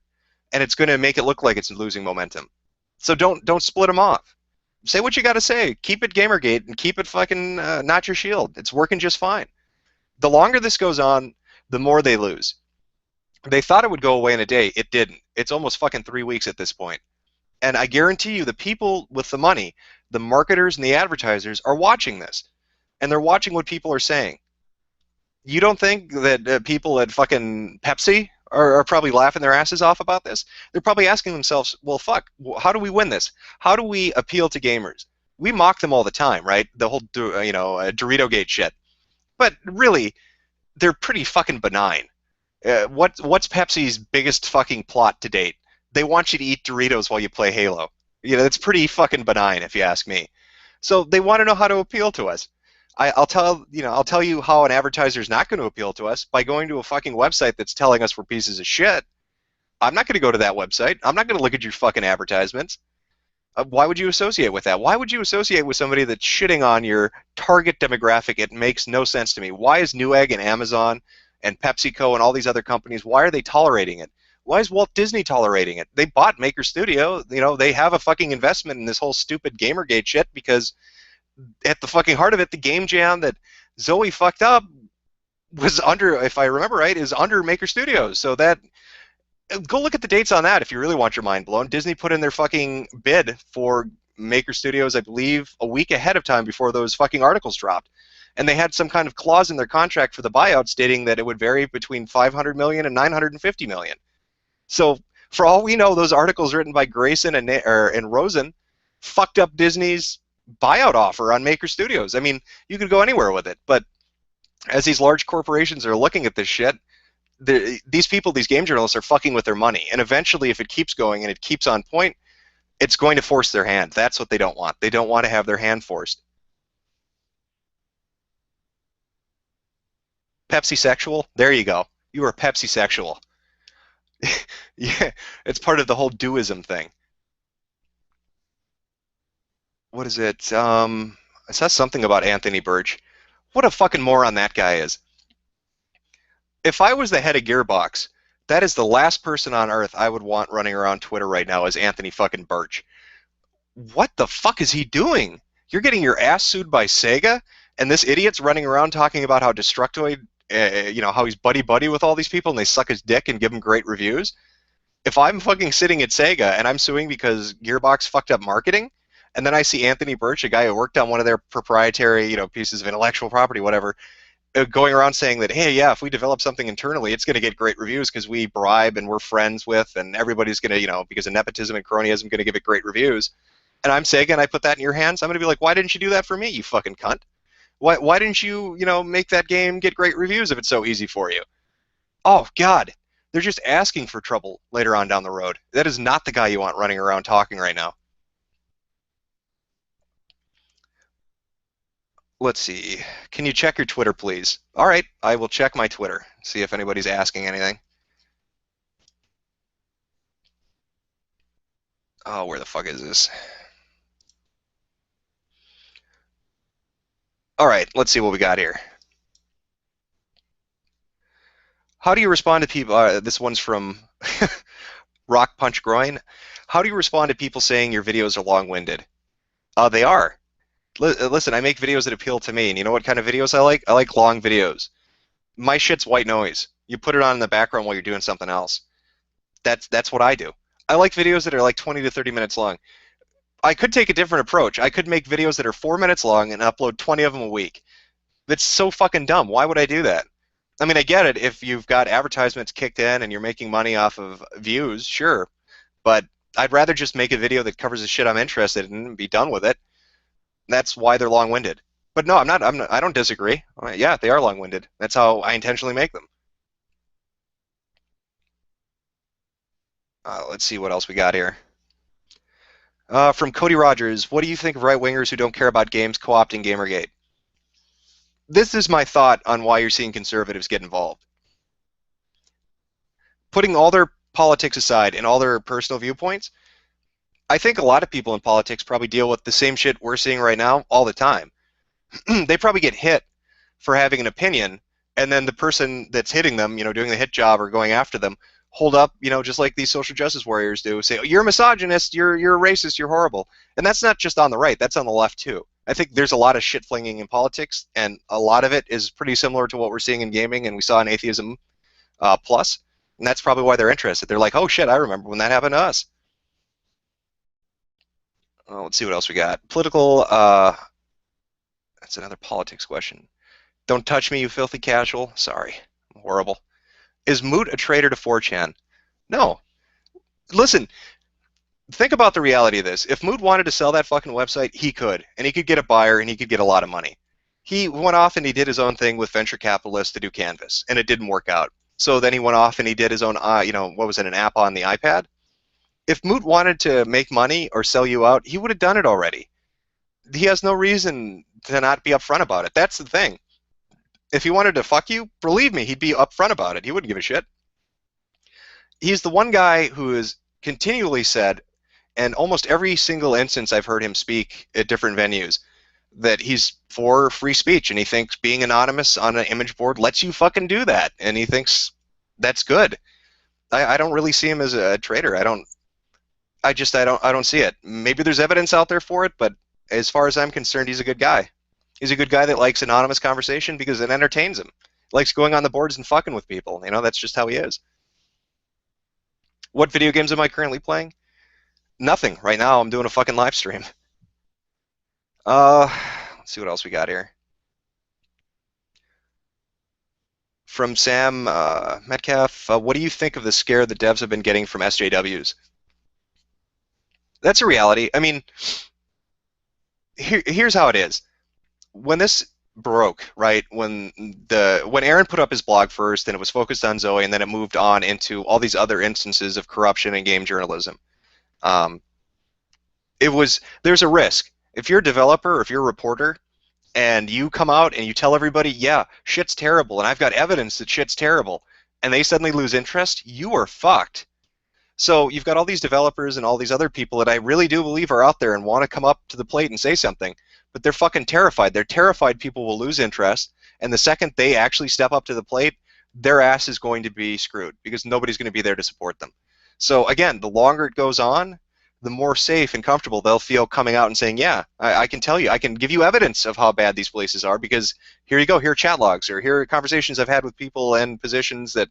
And it's going to make it look like it's losing momentum. So don't split them off. Say what you got to say. Keep it Gamergate and keep it fucking not your Shield. It's working just fine. The longer this goes on, the more they lose. They thought it would go away in a day. It didn't. It's almost fucking 3 weeks at this point. And I guarantee you the people with the money, the marketers and the advertisers are watching this. And they're watching what people are saying. You don't think that people at fucking Pepsi are probably laughing their asses off about this? They're probably asking themselves, well, fuck, how do we win this? How do we appeal to gamers? We mock them all the time, right? The whole, Dorito Gate shit. But really, they're pretty fucking benign. What's Pepsi's biggest fucking plot to date? They want you to eat Doritos while you play Halo. It's pretty fucking benign, if you ask me. So they want to know how to appeal to us. I'll tell you how an advertiser is not going to appeal to us by going to a fucking website that's telling us we're pieces of shit. I'm not going to go to that website. I'm not going to look at your fucking advertisements. Why would you associate with that? Why would you associate with somebody that's shitting on your target demographic? It makes no sense to me. Why is Newegg and Amazon and PepsiCo and all these other companies, why are they tolerating it? Why is Walt Disney tolerating it? They bought Maker Studio. They have a fucking investment in this whole stupid Gamergate shit because at the fucking heart of it, the game jam that Zoe fucked up was under, if I remember right, is under Maker Studios. So that Go look at the dates on that if you really want your mind blown. Disney put in their fucking bid for Maker Studios, I believe, a week ahead of time before those fucking articles dropped. And they had some kind of clause in their contract for the buyout stating that it would vary between 500 million and 950 million. So for all we know, those articles written by Grayson and Rosen fucked up Disney's buyout offer on Maker Studios. I mean, you could go anywhere with it, but as these large corporations are looking at this shit, these people, these game journalists, are fucking with their money. And eventually, if it keeps going and it keeps on point, it's going to force their hand. That's what they don't want. They don't want to have their hand forced. Pepsi sexual? There you go. You are Pepsi sexual. Yeah, it's part of the whole doism thing. What is it? I saw something about Anthony Birch. What a fucking moron that guy is. If I was the head of Gearbox, that is the last person on earth I would want running around Twitter right now is Anthony fucking Birch. What the fuck is he doing? You're getting your ass sued by Sega, and this idiot's running around talking about how Destructoid, how he's buddy-buddy with all these people and they suck his dick and give him great reviews. If I'm fucking sitting at Sega and I'm suing because Gearbox fucked up marketing, and then I see Anthony Birch, a guy who worked on one of their proprietary, pieces of intellectual property, whatever, going around saying that, hey, yeah, if we develop something internally, it's going to get great reviews because we bribe and we're friends with, and everybody's going to, because of nepotism and cronyism, going to give it great reviews. And I'm Sega, and I put that in your hands. I'm going to be like, why didn't you do that for me, you fucking cunt? Why didn't you, make that game get great reviews if it's so easy for you? Oh, God. They're just asking for trouble later on down the road. That is not the guy you want running around talking right now. Let's see. Can you check your Twitter, please? All right, I will check my Twitter, see if anybody's asking anything. Oh, where the fuck is this? All right, let's see what we got here. How do you respond to people? This one's from Rock Punch Groin. How do you respond to people saying your videos are long-winded? They are. Listen, I make videos that appeal to me, and you know what kind of videos I like? I like long videos. My shit's white noise. You put it on in the background while you're doing something else. That's what I do. I like videos that are like 20 to 30 minutes long. I could take a different approach. I could make videos that are 4 minutes long and upload 20 of them a week. That's so fucking dumb. Why would I do that? I mean, I get it. If you've got advertisements kicked in and you're making money off of views, sure. But I'd rather just make a video that covers the shit I'm interested in and be done with it. That's why they're long-winded. But no, I don't disagree. Yeah, they are long-winded. That's how I intentionally make them. Let's see what else we got here. From Cody Rogers, what do you think of right-wingers who don't care about games co-opting Gamergate? This is my thought on why you're seeing conservatives get involved. Putting all their politics aside and all their personal viewpoints, I think a lot of people in politics probably deal with the same shit we're seeing right now all the time. They probably get hit for having an opinion, and then the person that's hitting them, doing the hit job or going after them, hold up, just like these social justice warriors do, say, oh, you're a misogynist, you're a racist, you're horrible. And that's not just on the right, that's on the left too. I think there's a lot of shit flinging in politics, and a lot of it is pretty similar to what we're seeing in gaming and we saw in Atheism Plus, and that's probably why they're interested. They're like, oh shit, I remember when that happened to us. Let's see what else we got. Political, that's another politics question. Don't touch me, you filthy casual. Sorry, I'm horrible. Is Moot a traitor to 4chan? No. Listen, think about the reality of this. If Moot wanted to sell that fucking website, he could. And he could get a buyer, and he could get a lot of money. He went off and he did his own thing with venture capitalists to do Canvas, and it didn't work out. So then he went off and he did his own, what was it, an app on the iPad? If Moot wanted to make money or sell you out, he would have done it already. He has no reason to not be upfront about it. That's the thing. If he wanted to fuck you, believe me, he'd be upfront about it. He wouldn't give a shit. He's the one guy who has continually said, and almost every single instance I've heard him speak at different venues, that he's for free speech, and he thinks being anonymous on an image board lets you fucking do that, and he thinks that's good. I don't really see him as a traitor. I don't see it. Maybe there's evidence out there for it, but as far as I'm concerned, he's a good guy. He's a good guy that likes anonymous conversation because it entertains him. Likes going on the boards and fucking with people. That's just how he is. What video games am I currently playing? Nothing. Right now, I'm doing a fucking live stream. Uh, let's see what else we got here. From Sam Metcalf, what do you think of the scare the devs have been getting from SJWs? That's a reality. I mean, here's how it is. When this broke, right? When Aaron put up his blog first, and it was focused on Zoe, and then it moved on into all these other instances of corruption in game journalism. Um, there's a risk. If you're a developer or if you're a reporter and you come out and you tell everybody, yeah, shit's terrible, and I've got evidence that shit's terrible, and they suddenly lose interest, you are fucked. So you've got all these developers and all these other people that I really do believe are out there and want to come up to the plate and say something, but they're fucking terrified. They're terrified people will lose interest, and the second they actually step up to the plate, their ass is going to be screwed because nobody's going to be there to support them. So again, the longer it goes on, the more safe and comfortable they'll feel coming out and saying, yeah, I can tell you, I can give you evidence of how bad these places are because here you go, here are chat logs, or here are conversations I've had with people and positions that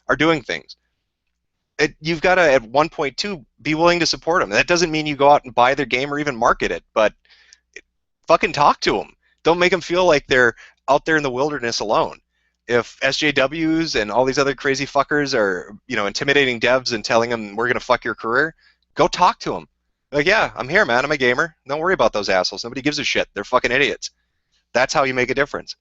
are doing things. You've got to, at 1.2, be willing to support them. That doesn't mean you go out and buy their game or even market it, but fucking talk to them. Don't make them feel like they're out there in the wilderness alone. If SJWs and all these other crazy fuckers are, intimidating devs and telling them we're gonna fuck your career, go talk to them. Like, yeah, I'm here, man. I'm a gamer. Don't worry about those assholes. Nobody gives a shit. They're fucking idiots. That's how you make a difference.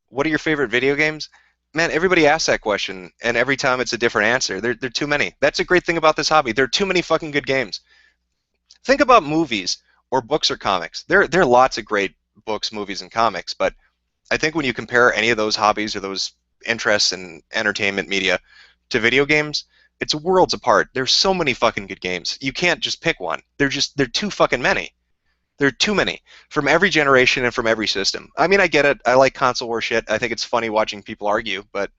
What are your favorite video games? Man, everybody asks that question, and every time it's a different answer. There are too many. That's a great thing about this hobby. There are too many fucking good games. Think about movies or books or comics. There are lots of great books, movies, and comics, but I think when you compare any of those hobbies or those interests in entertainment media to video games, it's worlds apart. There's so many fucking good games. You can't just pick one. They're too fucking many. There are too many from every generation and from every system. I mean, I get it. I like console war shit. I think it's funny watching people argue, but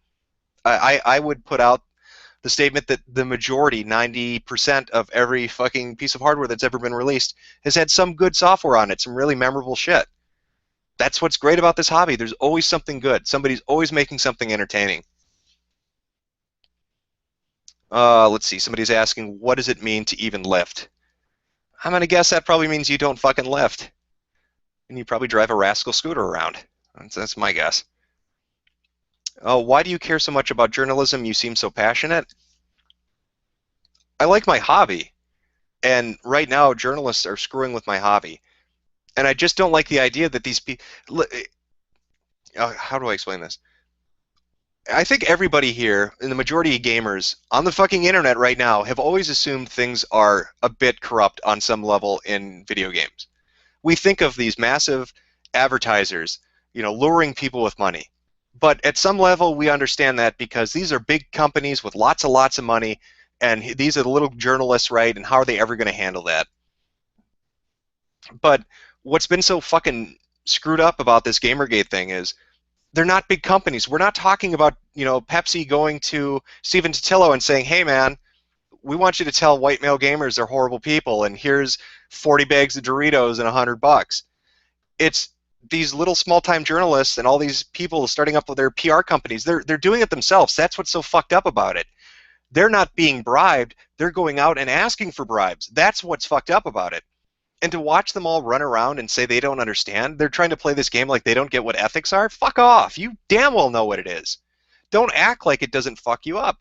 I would put out the statement that the majority, 90% of every fucking piece of hardware that's ever been released has had some good software on it, some really memorable shit. That's what's great about this hobby. There's always something good. Somebody's always making something entertaining. Let's see. Somebody's asking, what does it mean to even lift? I'm going to guess that probably means you don't fucking lift. And you probably drive a rascal scooter around. That's my guess. Why do you care so much about journalism? You seem so passionate. I like my hobby. And right now, journalists are screwing with my hobby. And I just don't like the idea that these people... how do I explain this? I think everybody here, and the majority of gamers on the fucking internet right now, have always assumed things are a bit corrupt on some level in video games. We think of these massive advertisers, luring people with money. But at some level, we understand that because these are big companies with lots and lots of money, and these are the little journalists, right? And how are they ever going to handle that? But what's been so fucking screwed up about this Gamergate thing is they're not big companies. We're not talking about, Pepsi going to Steven Totillo and saying, hey, man, we want you to tell white male gamers they're horrible people, and here's 40 bags of Doritos and $100. It's these little small-time journalists and all these people starting up with their PR companies. They're doing it themselves. That's what's so fucked up about it. They're not being bribed. They're going out and asking for bribes. That's what's fucked up about it. And to watch them all run around and say they don't understand, they're trying to play this game like they don't get what ethics are, fuck off. You damn well know what it is. Don't act like it doesn't fuck you up.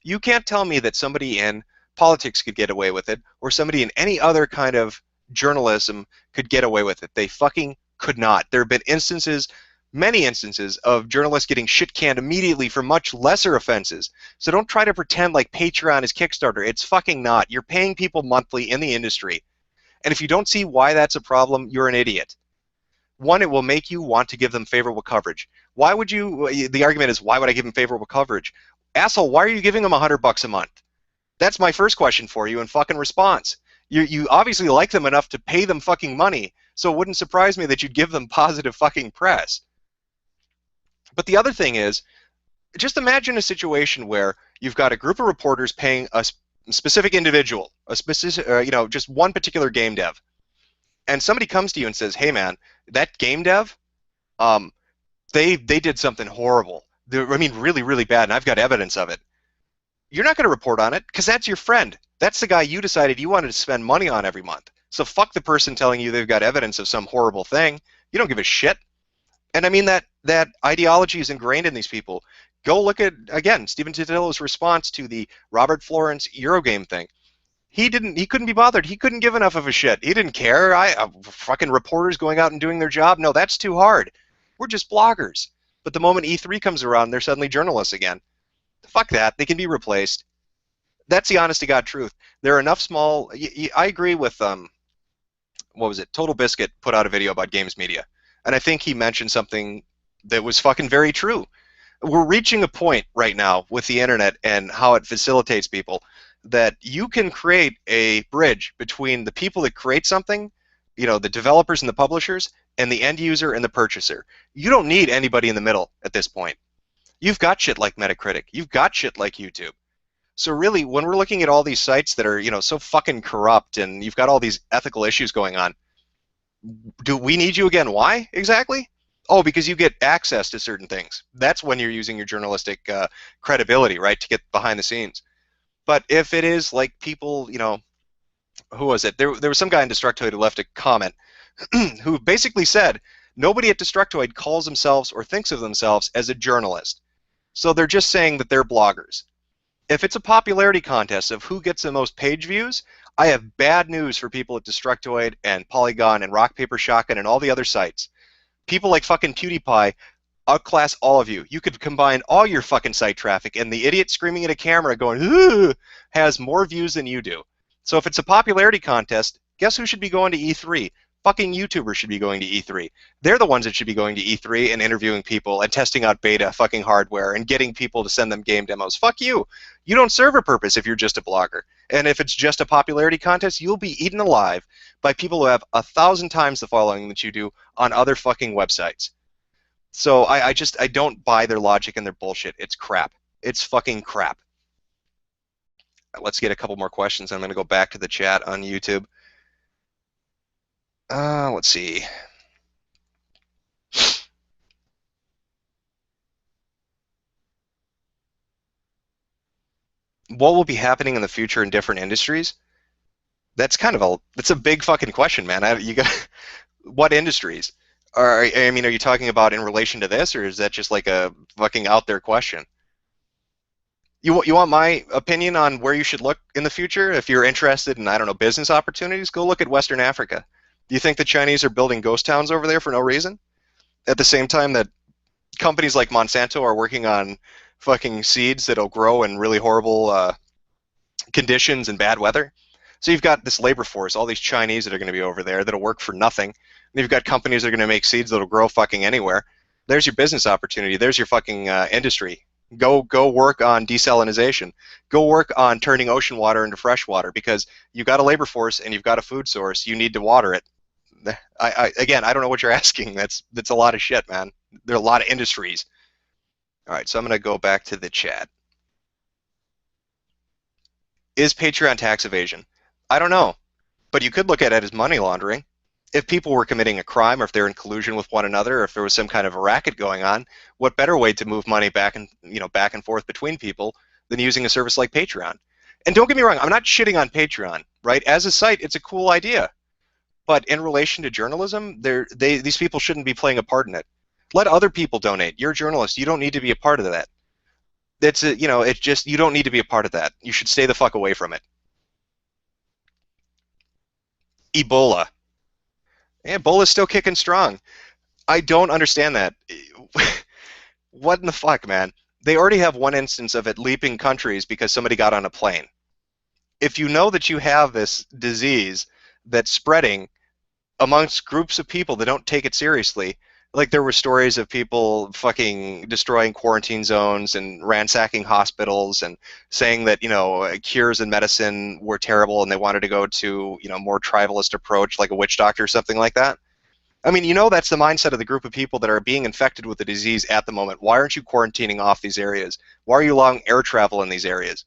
You can't tell me that somebody in politics could get away with it, or somebody in any other kind of journalism could get away with it. They fucking could not. There have been instances, many instances, of journalists getting shit-canned immediately for much lesser offenses. So don't try to pretend like Patreon is Kickstarter. It's fucking not. You're paying people monthly in the industry. And if you don't see why that's a problem, you're an idiot. One, it will make you want to give them favorable coverage. Why would you, the argument is, why would I give them favorable coverage? Asshole, why are you giving them $100 a month? That's my first question for you in fucking response. You obviously like them enough to pay them fucking money, so it wouldn't surprise me that you'd give them positive fucking press. But the other thing is, just imagine a situation where you've got a group of reporters paying a specific individual, a specific, just one particular game dev, and somebody comes to you and says, "Hey, man, that game dev, they did something horrible. I mean, really, really bad, and I've got evidence of it." you're not going to report on it because that's your friend. That's the guy you decided you wanted to spend money on every month. So fuck the person telling you they've got evidence of some horrible thing. You don't give a shit. And I mean that ideology is ingrained in these people. Go look at, again, Stephen Totillo's response to the Robert Florence Eurogame thing. He couldn't be bothered. He couldn't give enough of a shit. He didn't care. Fucking reporters going out and doing their job. No, that's too hard. We're just bloggers. But the moment E3 comes around, they're suddenly journalists again. Fuck that. They can be replaced. That's the honest to God truth. There are enough small. I agree with what was it? Total Biscuit put out a video about games media, and I think he mentioned something that was fucking very true. We're reaching a point right now with the internet and how it facilitates people that you can create a bridge between the people that create something, the developers and the publishers, and the end user and the purchaser. You don't need anybody in the middle at this point. You've got shit like Metacritic. You've got shit like YouTube. So really, when we're looking at all these sites that are, so fucking corrupt and you've got all these ethical issues going on, do we need you again? Why exactly? Oh, because you get access to certain things. That's when you're using your journalistic credibility, right, to get behind the scenes. But if it is like people, who was it? There was some guy in Destructoid who left a comment who basically said, nobody at Destructoid calls themselves or thinks of themselves as a journalist. So they're just saying that they're bloggers. If it's a popularity contest of who gets the most page views, I have bad news for people at Destructoid and Polygon and Rock Paper Shotgun and all the other sites. People like fucking PewDiePie outclass all of you. You could combine all your fucking site traffic, and the idiot screaming at a camera going, "Ooh," has more views than you do. So if it's a popularity contest, guess who should be going to E3? Fucking YouTubers should be going to E3. They're the ones that should be going to E3 and interviewing people and testing out beta fucking hardware and getting people to send them game demos. Fuck you. You don't serve a purpose if you're just a blogger. And if it's just a popularity contest, you'll be eaten alive by people who have 1,000 times the following that you do on other fucking websites. So I don't buy their logic and their bullshit. It's crap. It's fucking crap. Let's get a couple more questions. I'm going to go back to the chat on YouTube. Let's see. What will be happening in the future in different industries? That's a big fucking question, man. You got what industries? Are you talking about in relation to this, or is that just like a fucking out there question? You want my opinion on where you should look in the future? If you're interested in, I don't know, business opportunities, go look at Western Africa. Do you think the Chinese are building ghost towns over there for no reason? At the same time that companies like Monsanto are working on fucking seeds that'll grow in really horrible conditions and bad weather. So you've got this labor force, all these Chinese that are going to be over there that'll work for nothing. And you've got companies that are going to make seeds that'll grow fucking anywhere. There's your business opportunity. There's your fucking industry. Go work on desalinization. Go work on turning ocean water into fresh water because you've got a labor force and you've got a food source. You need to water it. Again, I don't know what you're asking. That's a lot of shit, man. There are a lot of industries. All right, so I'm going to go back to the chat. Is Patreon tax evasion? I don't know, but you could look at it as money laundering. If people were committing a crime, or if they're in collusion with one another, or if there was some kind of a racket going on, what better way to move money back and forth between people than using a service like Patreon? And don't get me wrong, I'm not shitting on Patreon, right? As a site, it's a cool idea. But in relation to journalism, these people shouldn't be playing a part in it. Let other people donate. You're a journalist. You don't need to be a part of that. You don't need to be a part of that. You should stay the fuck away from it. Ebola. Yeah, Ebola's still kicking strong. I don't understand that. What in the fuck, man? They already have one instance of it leaping countries because somebody got on a plane. If you know that you have this disease that's spreading amongst groups of people that don't take it seriously, like there were stories of people fucking destroying quarantine zones and ransacking hospitals and saying that, cures and medicine were terrible and they wanted to go to, more tribalist approach like a witch doctor or something like that. I mean, that's the mindset of the group of people that are being infected with the disease at the moment. Why aren't you quarantining off these areas? Why are you allowing air travel in these areas?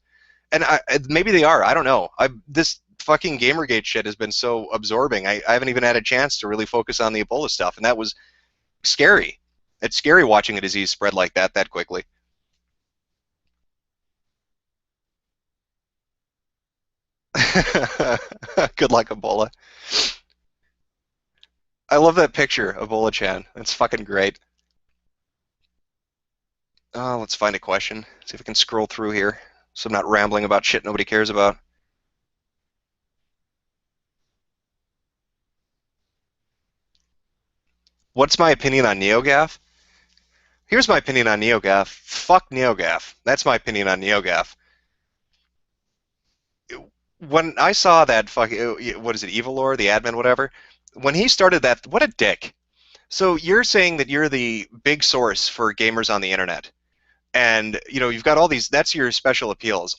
And maybe they are. I don't know. This fucking Gamergate shit has been so absorbing. I haven't even had a chance to really focus on the Ebola stuff, and that was scary. It's scary watching a disease spread like that quickly. Good luck, Ebola. I love that picture, Ebola-chan. It's fucking great. Let's find a question. See if I can scroll through here, so I'm not rambling about shit nobody cares about. What's my opinion on NeoGAF? Here's my opinion on NeoGAF. Fuck NeoGAF. That's my opinion on NeoGAF. When I saw that fucking, what is it, Evilor, the admin, whatever, when he started that, what a dick. So you're saying that you're the big source for gamers on the internet. And you've got all these, that's your special appeals.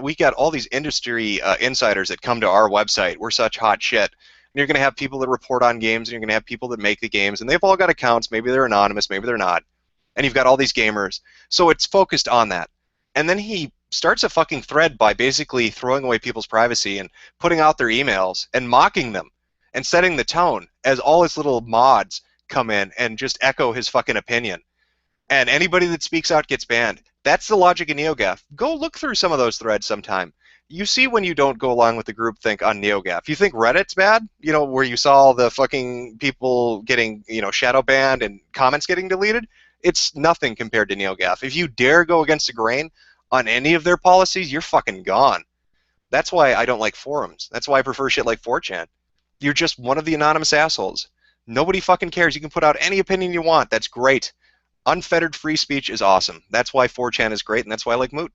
We got all these industry insiders that come to our website. We're such hot shit. And you're going to have people that report on games, and you're going to have people that make the games, and they've all got accounts. Maybe they're anonymous, maybe they're not. And you've got all these gamers. So it's focused on that. And then he starts a fucking thread by basically throwing away people's privacy and putting out their emails and mocking them and setting the tone as all his little mods come in and just echo his fucking opinion. And anybody that speaks out gets banned. That's the logic of NeoGAF. Go look through some of those threads sometime. You see when you don't go along with the groupthink on NeoGAF. You think Reddit's bad? Where you saw all the fucking people getting, shadow banned and comments getting deleted? It's nothing compared to NeoGAF. If you dare go against the grain on any of their policies, you're fucking gone. That's why I don't like forums. That's why I prefer shit like 4chan. You're just one of the anonymous assholes. Nobody fucking cares. You can put out any opinion you want. That's great. Unfettered free speech is awesome. That's why 4chan is great, and that's why I like Moot.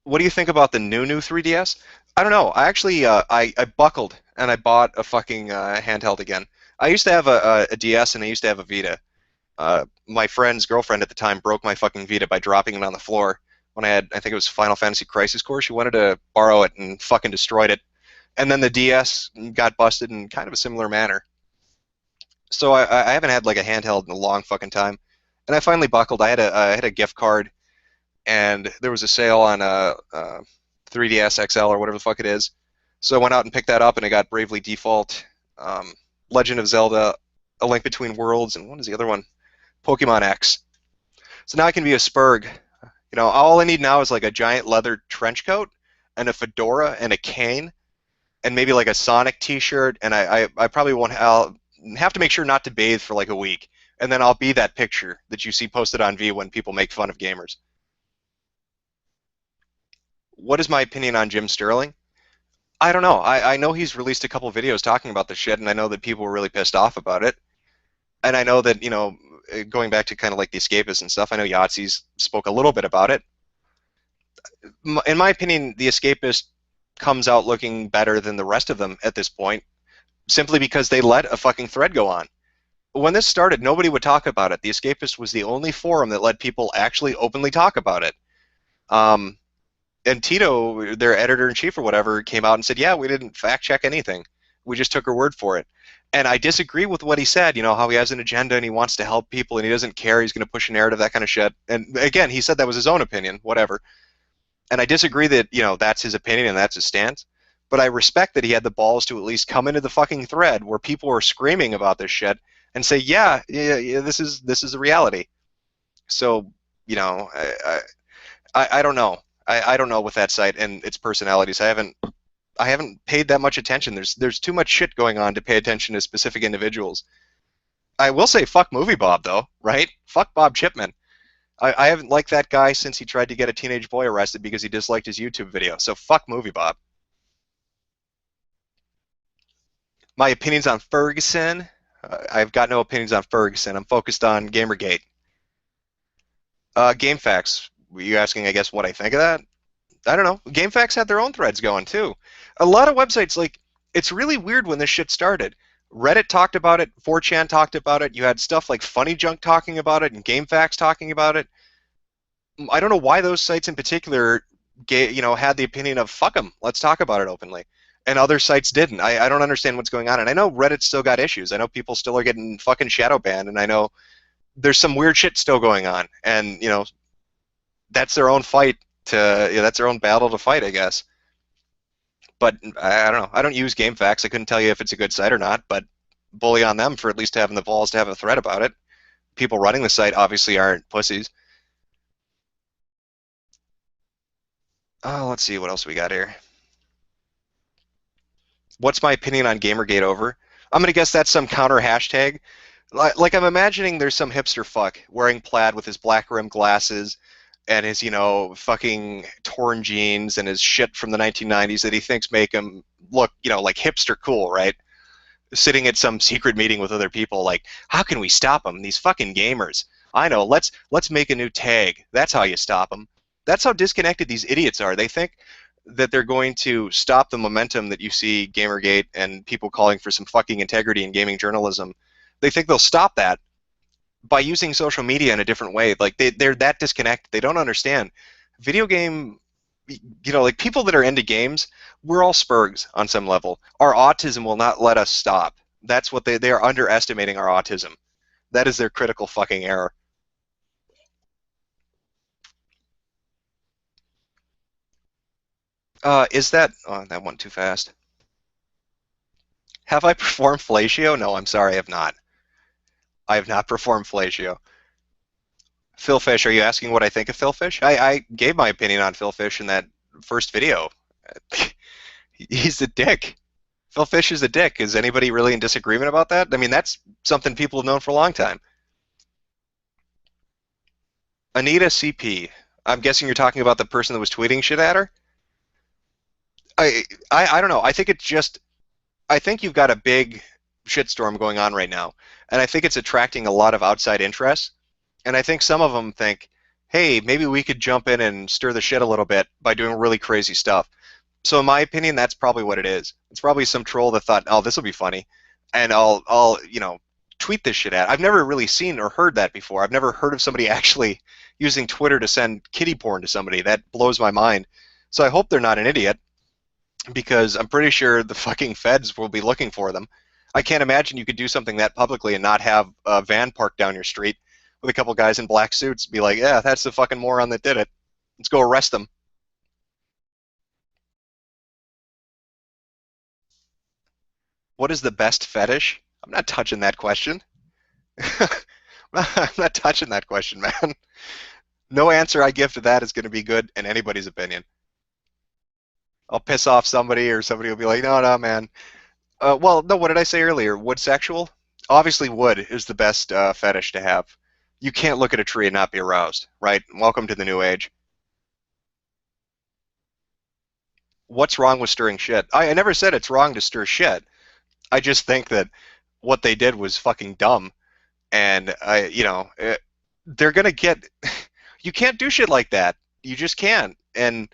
What do you think about the new 3DS? I don't know. I actually I buckled and I bought a fucking handheld again. I used to have a DS and I used to have a Vita. My friend's girlfriend at the time broke my fucking Vita by dropping it on the floor when I think it was Final Fantasy Crisis Core. She wanted to borrow it and fucking destroyed it. And then the DS got busted in kind of a similar manner. So I haven't had like a handheld in a long fucking time, and I finally buckled. I had a gift card, and there was a sale on a 3DS XL or whatever the fuck it is. So I went out and picked that up, and I got Bravely Default, Legend of Zelda, A Link Between Worlds, and what is the other one? Pokemon X. So now I can be a Spurg. All I need now is like a giant leather trench coat and a fedora and a cane and maybe like a Sonic T-shirt, and I probably won't. I'll have to make sure not to bathe for like a week, and then I'll be that picture that you see posted on V when people make fun of gamers. What is my opinion on Jim Sterling? I don't know. I know he's released a couple videos talking about the shit, and I know that people were really pissed off about it. And I know that, going back to kind of like the escapists and stuff, I know Yahtzee's spoke a little bit about it. In my opinion, the escapist comes out looking better than the rest of them at this point, simply because they let a fucking thread go on. When this started, nobody would talk about it. The Escapist was the only forum that let people actually openly talk about it. Um, and Tito, their editor-in-chief or whatever, came out and said, yeah, we didn't fact-check anything. We just took her word for it. And I disagree with what he said, how he has an agenda and he wants to help people and he doesn't care, he's going to push a narrative, that kind of shit. And again, he said that was his own opinion, whatever. And I disagree that, that's his opinion and that's his stance. But I respect that he had the balls to at least come into the fucking thread where people were screaming about this shit and say, yeah, this is the reality. So, I don't know. I don't know with that site and its personalities. I haven't paid that much attention. There's too much shit going on to pay attention to specific individuals. I will say fuck Movie Bob though, right? Fuck Bob Chipman. I haven't liked that guy since he tried to get a teenage boy arrested because he disliked his YouTube video. So fuck Movie Bob. My opinions on Ferguson. I've got no opinions on Ferguson. I'm focused on Gamergate. GameFAQs. Were you asking, I guess, what I think of that? I don't know. GameFAQs had their own threads going, too. A lot of websites, like, it's really weird when this shit started. Reddit talked about it. 4chan talked about it. You had stuff like Funny Junk talking about it and GameFAQs talking about it. I don't know why those sites in particular, had the opinion of fuck them, let's talk about it openly, and other sites didn't. I don't understand what's going on, and I know Reddit still got issues. I know people still are getting fucking shadow banned, and I know there's some weird shit still going on, and that's their own fight that's their own battle to fight, I guess. But I don't know. I don't use GameFAQs. I couldn't tell you if it's a good site or not, but bully on them for at least having the balls to have a thread about it. People running the site obviously aren't pussies. Let's see what else we got here. What's my opinion on Gamergate over? I'm gonna guess that's some counter hashtag. Like I'm imagining there's some hipster fuck wearing plaid with his black rim glasses and his, fucking torn jeans and his shit from the 1990s that he thinks make him look, like hipster cool, right? Sitting at some secret meeting with other people, like, how can we stop them? These fucking gamers. I know. Let's make a new tag. That's how you stop them. That's how disconnected these idiots are. They think that they're going to stop the momentum that you see Gamergate and people calling for some fucking integrity in gaming journalism. They think they'll stop that by using social media in a different way. Like they're that disconnected. They don't understand. Video game, like people that are into games, we're all spurgs on some level. Our autism will not let us stop. That's what they are underestimating our autism. That is their critical fucking error. Is that? Oh, that went too fast. Have I performed fellatio? No, I'm sorry, I have not. I have not performed fellatio. Phil Fish, are you asking what I think of Phil Fish? I gave my opinion on Phil Fish in that first video. He's a dick. Phil Fish is a dick. Is anybody really in disagreement about that? I mean, that's something people have known for a long time. Anita CP. I'm guessing you're talking about the person that was tweeting shit at her. I don't know. I think you've got a big shitstorm going on right now, and I think it's attracting a lot of outside interests. And I think some of them think, hey, maybe we could jump in and stir the shit a little bit by doing really crazy stuff. So in my opinion, that's probably what it is. It's probably some troll that thought, oh, this will be funny, and I'll tweet this shit at. I've never really seen or heard that before. I've never heard of somebody actually using Twitter to send kitty porn to somebody. That blows my mind. So I hope they're not an idiot because I'm pretty sure the fucking feds will be looking for them. I can't imagine you could do something that publicly and not have a van parked down your street with a couple guys in black suits be like, yeah, that's the fucking moron that did it. Let's go arrest them. What is the best fetish? I'm not touching that question. I'm not touching that question, man. No answer I give to that is going to be good in anybody's opinion. I'll piss off somebody, or somebody will be like, no, no, man. Well, no, what did I say earlier? Wood sexual? Obviously, wood is the best fetish to have. You can't look at a tree and not be aroused, right? Welcome to the new age. What's wrong with stirring shit? I never said it's wrong to stir shit. I just think that what they did was fucking dumb, and they're gonna get. You can't do shit like that. You just can't, and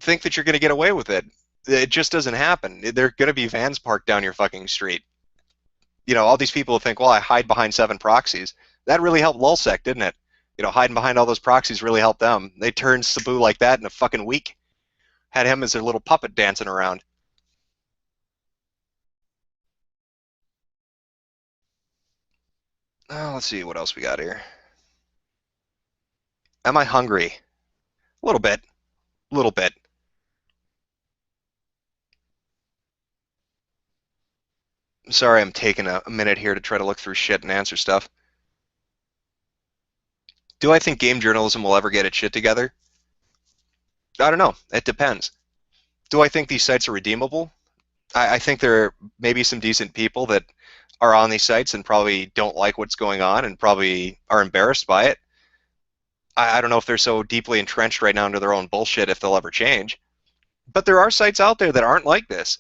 think that you're gonna get away with it. It just doesn't happen. There are gonna be vans parked down your fucking street. All these people think, well, I hide behind 7 proxies. That really helped Lulsec, didn't it? Hiding behind all those proxies really helped them. They turned Sabu like that in a fucking week. Had him as their little puppet dancing around. Oh, let's see what else we got here. Am I hungry? A little bit. A little bit. Sorry, I'm taking a minute here to try to look through shit and answer stuff. Do I think game journalism will ever get its shit together? I don't know. It depends. Do I think these sites are redeemable? I think there are maybe some decent people that are on these sites and probably don't like what's going on and probably are embarrassed by it. I don't know if they're so deeply entrenched right now into their own bullshit if they'll ever change. But there are sites out there that aren't like this.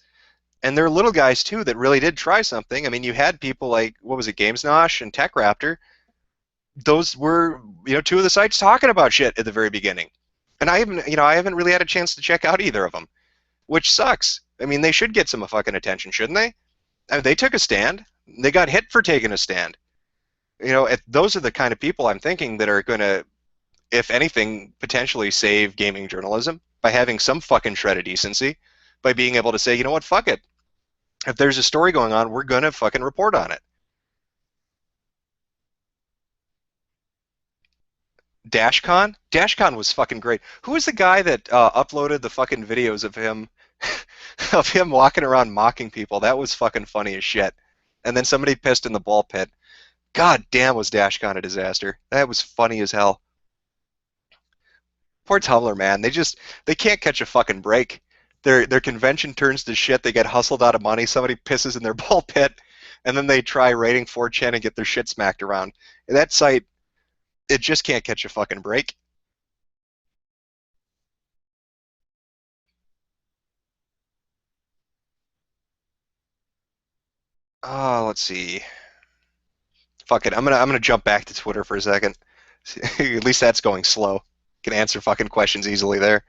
And there are little guys too that really did try something. I mean, you had people like, what was it, GamesNosh and TechRaptor. Those were, two of the sites talking about shit at the very beginning. And I haven't really had a chance to check out either of them, which sucks. I mean, they should get some fucking attention, shouldn't they? I mean, they took a stand. They got hit for taking a stand. Those are the kind of people I'm thinking that are going to, if anything, potentially save gaming journalism by having some fucking shred of decency, by being able to say, you know what, fuck it. If there's a story going on, we're going to fucking report on it. DashCon? DashCon was fucking great. Who was the guy that uploaded the fucking videos of him of him walking around mocking people? That was fucking funny as shit. And then somebody pissed in the ball pit. God damn, was DashCon a disaster. That was funny as hell. Poor Tumblr, man. They can't catch a fucking break. Their convention turns to shit. They get hustled out of money. Somebody pisses in their ball pit, and then they try raiding 4chan and get their shit smacked around. That site, it just can't catch a fucking break. Oh, let's see. Fuck it. I'm gonna jump back to Twitter for a second. At least that's going slow. Can answer fucking questions easily there.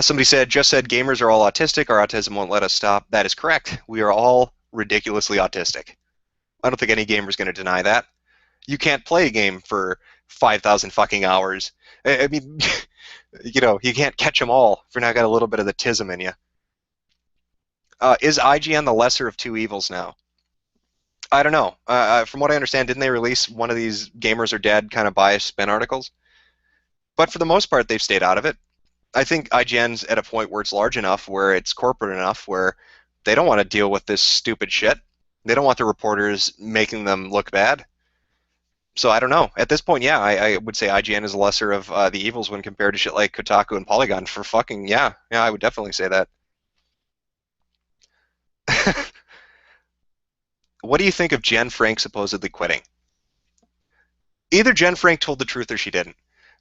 Somebody just said gamers are all autistic. Our autism won't let us stop. That is correct. We are all ridiculously autistic. I don't think any gamer is going to deny that. You can't play a game for 5,000 fucking hours. I mean, you can't catch them all if you're not got a little bit of the tism in you. Is IGN the lesser of two evils now? I don't know. From what I understand, didn't they release one of these gamers are dead kind of biased spin articles? But for the most part, they've stayed out of it. I think IGN's at a point where it's large enough, where it's corporate enough, where they don't want to deal with this stupid shit. They don't want the reporters making them look bad. So I don't know. At this point, yeah, I would say IGN is the lesser of the evils when compared to shit like Kotaku and Polygon. For fucking yeah, I would definitely say that. What do you think of Jen Frank supposedly quitting? Either Jen Frank told the truth or she didn't.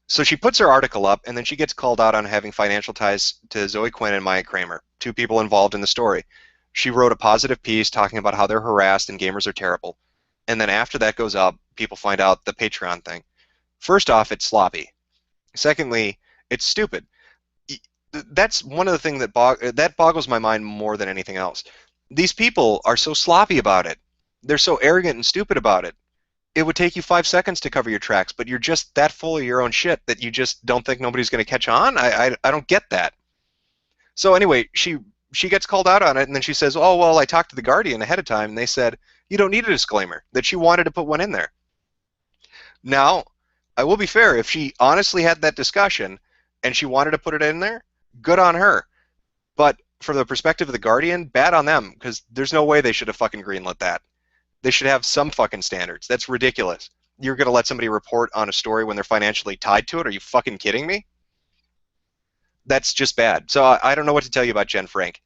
So she puts her article up, and then she gets called out on having financial ties to Zoe Quinn and Maya Kramer, two people involved in the story. She wrote a positive piece talking about how they're harassed and gamers are terrible. And then after that goes up, people find out the Patreon thing. First off, it's sloppy. Secondly, it's stupid. That's one of the things that boggles my mind more than anything else. These people are so sloppy about it. They're so arrogant and stupid about it. It would take you 5 seconds to cover your tracks, but you're just that full of your own shit that you just don't think nobody's going to catch on. I don't get that. So anyway, she gets called out on it, and then she says, "Oh well, I talked to the Guardian ahead of time, and they said you don't need a disclaimer." That she wanted to put one in there. Now, I will be fair. If she honestly had that discussion and she wanted to put it in there, good on her. But from the perspective of the Guardian, bad on them, because there's no way they should have fucking greenlit that. They should have some fucking standards. That's ridiculous. You're going to let somebody report on a story when they're financially tied to it? Are you fucking kidding me? That's just bad. So I don't know what to tell you about Jen Frank.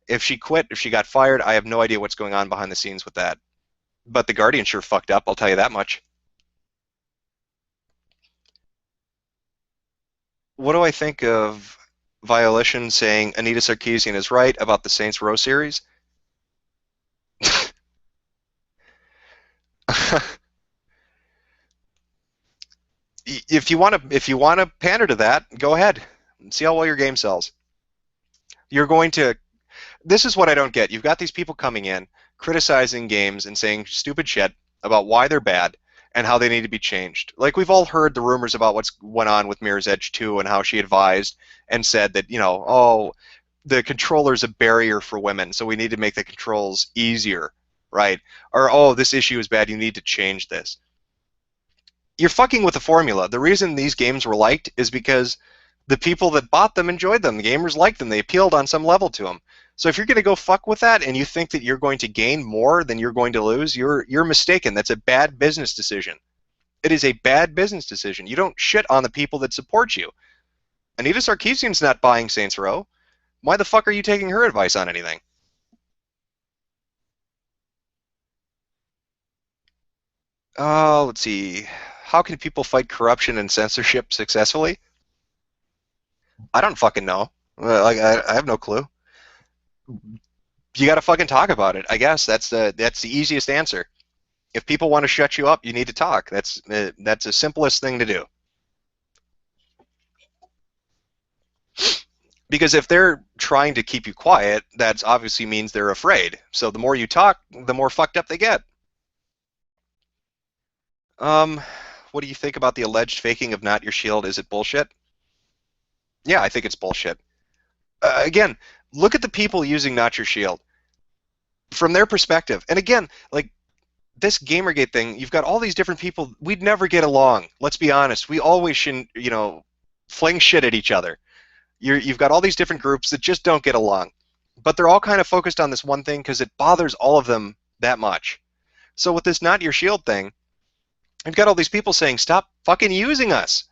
If she quit, if she got fired, I have no idea what's going on behind the scenes with that. But the Guardian sure fucked up, I'll tell you that much. What do I think of Violation saying Anita Sarkeesian is right about the Saints Row series? If you want to pander to that, go ahead. See how well your game sells. You're going to This is what I don't get. You've got these people coming in, criticizing games and saying stupid shit about why they're bad and how they need to be changed. Like, we've all heard the rumors about what's went on with Mirror's Edge 2 and how she advised and said that, oh, the controller's a barrier for women, so we need to make the controls easier, right? Or, oh, this issue is bad, you need to change this. You're fucking with the formula. The reason these games were liked is because the people that bought them enjoyed them. The gamers liked them. They appealed on some level to them. So if you're going to go fuck with that and you think that you're going to gain more than you're going to lose, you're mistaken. That's a bad business decision. It is a bad business decision. You don't shit on the people that support you. Anita Sarkeesian's not buying Saints Row. Why the fuck are you taking her advice on anything? Oh, let's see. How can people fight corruption and censorship successfully? I don't fucking know. Like, I have no clue. You got to fucking talk about it. I guess that's the easiest answer. If people want to shut you up, you need to talk. That's the simplest thing to do. Because if they're trying to keep you quiet, that obviously means they're afraid. So the more you talk, the more fucked up they get. Um, what do you think about the alleged faking of Not Your Shield? Is it bullshit? Yeah, I think it's bullshit. Again, look at the people using Not Your Shield from their perspective. And again, like, this Gamergate thing, you've got all these different people. We'd never get along. Let's be honest. We always should, fling shit at each other. You've got all these different groups that just don't get along. But they're all kind of focused on this one thing because it bothers all of them that much. So with this Not Your Shield thing, I've got all these people saying, "Stop fucking using us.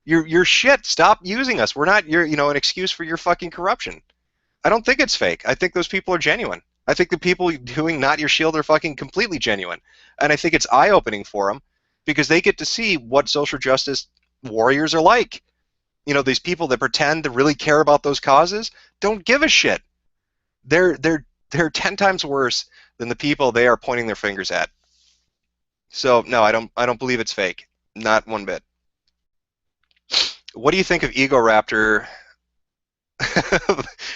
You're shit. Stop using us. We're not your, an excuse for your fucking corruption." I don't think it's fake. I think those people are genuine. I think the people doing Not Your Shield are fucking completely genuine. And I think it's eye-opening for them because they get to see what social justice warriors are like. These people that pretend to really care about those causes don't give a shit. They're 10 times worse than the people they are pointing their fingers at. So no, I don't believe it's fake. Not one bit. What do you think of Ego Raptor,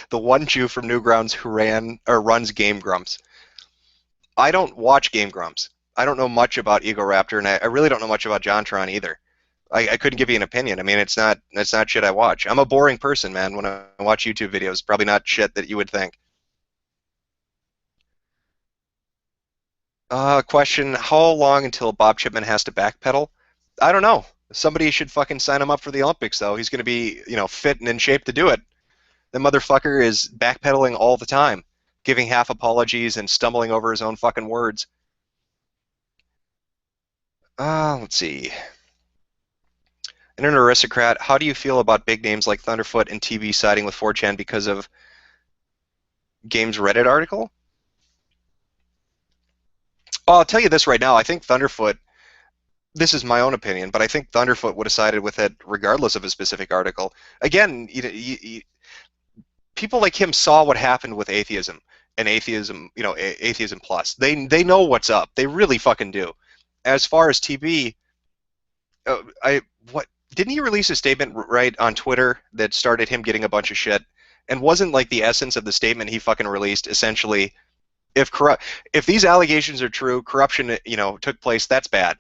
the one Jew from Newgrounds who runs Game Grumps? I don't watch Game Grumps. I don't know much about Ego Raptor, and I really don't know much about JonTron either. I couldn't give you an opinion. I mean, it's not shit I watch. I'm a boring person, man. When I watch YouTube videos, probably not shit that you would think. Question: how long until Bob Chipman has to backpedal? I don't know. Somebody should fucking sign him up for the Olympics, though. He's going to be, fit and in shape to do it. The motherfucker is backpedaling all the time, giving half apologies and stumbling over his own fucking words. Let's see. Internet aristocrat, how do you feel about big names like Thunderfoot and TV siding with 4chan because of Game's Reddit article? Well, I'll tell you this right now. I think Thunderfoot, this is my own opinion, but I think Thunderfoot would have sided with it regardless of a specific article. Again, people like him saw what happened with atheism and atheism, atheism plus. They know what's up. They really fucking do. As far as TB, I what didn't he release a statement right on Twitter that started him getting a bunch of shit? And wasn't like the essence of the statement he fucking released essentially, if these allegations are true, corruption took place, that's bad.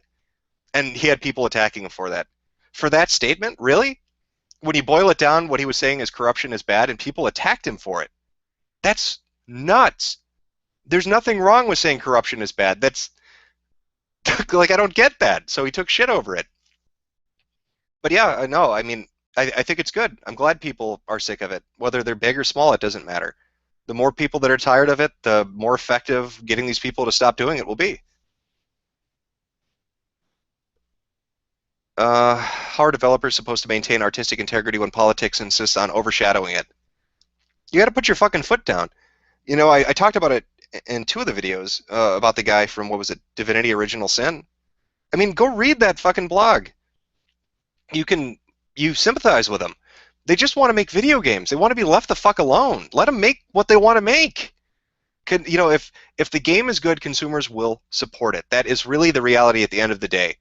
And he had people attacking him for that. For that statement, really? When you boil it down, what he was saying is corruption is bad, and people attacked him for it. That's nuts. There's nothing wrong with saying corruption is bad. That's like, I don't get that. So he took shit over it. But yeah, I know. I mean, I think it's good. I'm glad people are sick of it. Whether they're big or small, it doesn't matter. The more people that are tired of it, the more effective getting these people to stop doing it will be. How are developers supposed to maintain artistic integrity when politics insists on overshadowing it? You got to put your fucking foot down. I talked about it in two of the videos about the guy from, what was it, Divinity Original Sin. I mean, go read that fucking blog. You sympathize with them. They just want to make video games. They want to be left the fuck alone. Let them make what they want to make. If the game is good, consumers will support it. That is really the reality at the end of the day.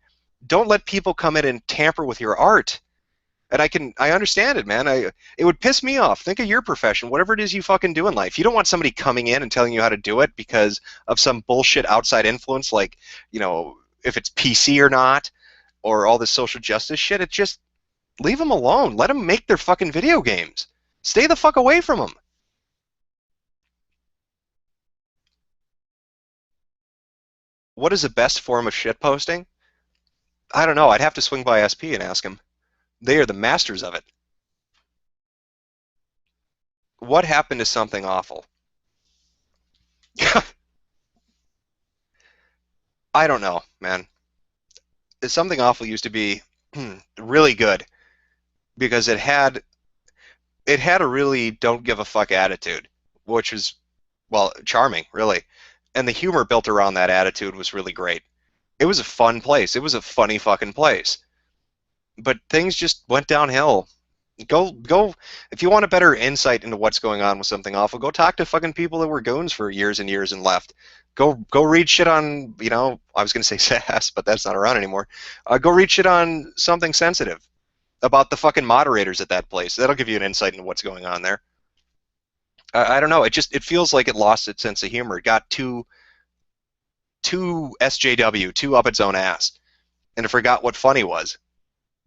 Don't let people come in and tamper with your art. And I understand it, man. It would piss me off. Think of your profession, whatever it is you fucking do in life. You don't want somebody coming in and telling you how to do it because of some bullshit outside influence, like, if it's PC or not, or all this social justice shit. It just leave them alone. Let them make their fucking video games. Stay the fuck away from them. What is the best form of shit posting? I don't know. I'd have to swing by SP and ask them. They are the masters of it. What happened to something awful? I don't know, man. Something awful used to be really good because it had a really don't give a fuck attitude, which was, well, charming, really. And the humor built around that attitude was really great. It was a fun place. It was a funny fucking place. But things just went downhill. Go, if you want a better insight into what's going on with something awful, go talk to fucking people that were goons for years and years and left. Go read shit on, I was going to say SAS, but that's not around anymore. Go read shit on Something Sensitive about the fucking moderators at that place. That'll give you an insight into what's going on there. I don't know. It feels like it lost its sense of humor. It got too SJW, too up its own ass, and it forgot what funny was.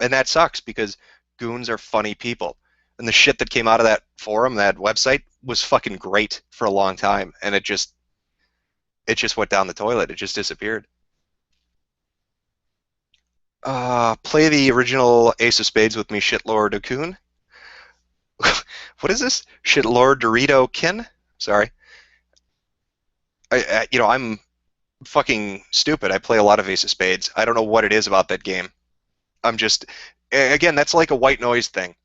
And that sucks because goons are funny people. And the shit that came out of that forum, that website, was fucking great for a long time. And it just went down the toilet. It just disappeared. Play the original Ace of Spades with me, Shitlord Okun. What is this? Shitlord Dorito Kin? Sorry. I'm fucking stupid. I play a lot of Ace of Spades. I don't know what it is about that game. I'm just, again, that's like a white noise thing.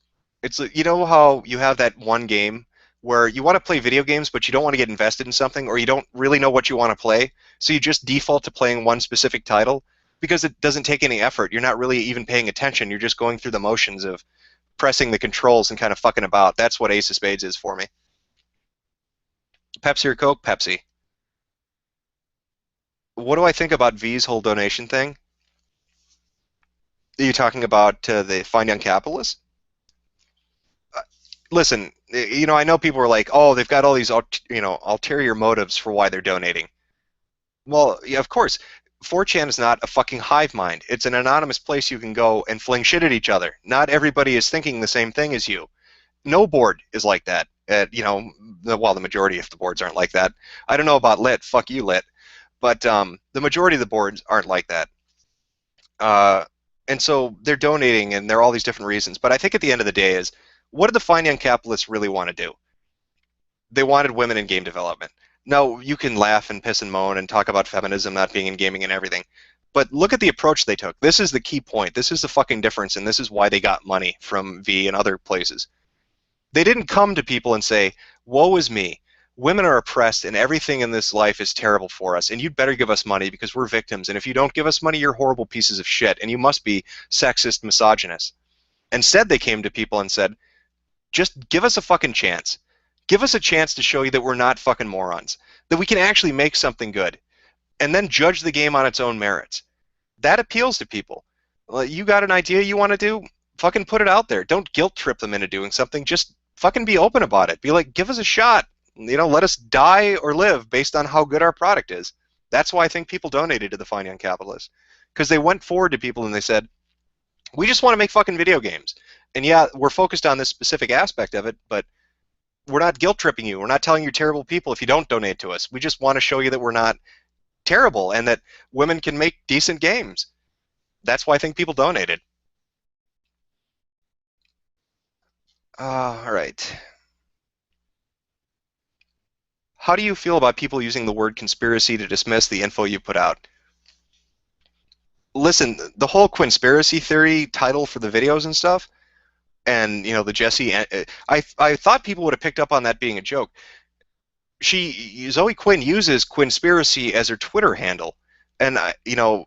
You know how you have that one game where you want to play video games, but you don't want to get invested in something, or you don't really know what you want to play, so you just default to playing one specific title because it doesn't take any effort. You're not really even paying attention. You're just going through the motions of pressing the controls and kind of fucking about. That's what Ace of Spades is for me. Pepsi or Coke? Pepsi. What do I think about V's whole donation thing? Are you talking about the Fine Young Capitalists? Listen, I know people are like, oh, they've got all these, ulterior motives for why they're donating. Well, yeah, of course. 4chan is not a fucking hive mind. It's an anonymous place you can go and fling shit at each other. Not everybody is thinking the same thing as you. No board is like that. The majority of the boards aren't like that. I don't know about Lit. Fuck you, Lit. But the majority of the boards aren't like that. Uh, and so they're donating, and there are all these different reasons. But I think at the end of the day is, what did the fine young capitalists really want to do? They wanted women in game development. Now, you can laugh and piss and moan and talk about feminism not being in gaming and everything, but look at the approach they took. This is the key point. This is the fucking difference, and this is why they got money from V and other places. They didn't come to people and say, woe is me. Women are oppressed and everything in this life is terrible for us, and you'd better give us money because we're victims, and if you don't give us money, you're horrible pieces of shit, and you must be sexist, misogynist. Instead, they came to people and said, just give us a fucking chance. Give us a chance to show you that we're not fucking morons, that we can actually make something good, and then judge the game on its own merits. That appeals to people. You got an idea you want to do? Fucking put it out there. Don't guilt trip them into doing something. Just fucking be open about it. Be like, give us a shot. Let us die or live based on how good our product is. That's why I think people donated to the Fine Young Capitalists. Because they went forward to people and they said, we just want to make fucking video games. And yeah, we're focused on this specific aspect of it, but we're not guilt tripping you. We're not telling you terrible people if you don't donate to us. We just want to show you that we're not terrible and that women can make decent games. That's why I think people donated. All right. How do you feel about people using the word conspiracy to dismiss the info you put out? Listen, the whole conspiracy theory title for the videos and stuff, and the Jesse, I thought people would have picked up on that being a joke. Zoe Quinn uses Quinspiracy as her Twitter handle, and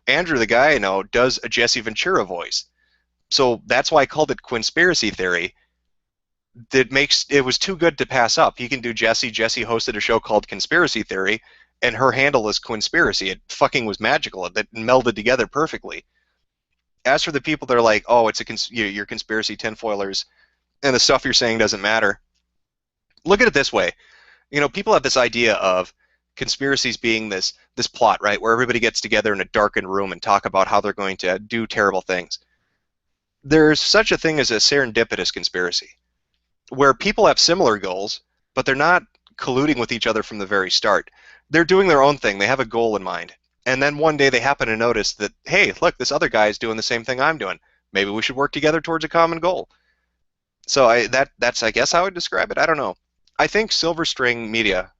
Andrew, the guy I know, does a Jesse Ventura voice, so that's why I called it Quinspiracy theory. It was too good to pass up. He can do Jesse. Jesse hosted a show called Conspiracy Theory, and her handle is Quinspiracy. It fucking was magical. It melded together perfectly. As for the people that are like, oh, you're conspiracy tinfoilers, and the stuff you're saying doesn't matter, look at it this way. People have this idea of conspiracies being this plot, right, where everybody gets together in a darkened room and talk about how they're going to do terrible things. There's such a thing as a serendipitous conspiracy, where people have similar goals, but they're not colluding with each other from the very start. They're doing their own thing. They have a goal in mind. And then one day they happen to notice that, hey, look, this other guy is doing the same thing I'm doing. Maybe we should work together towards a common goal. So that's, I guess, how I would describe it. I don't know. I think Silver String Media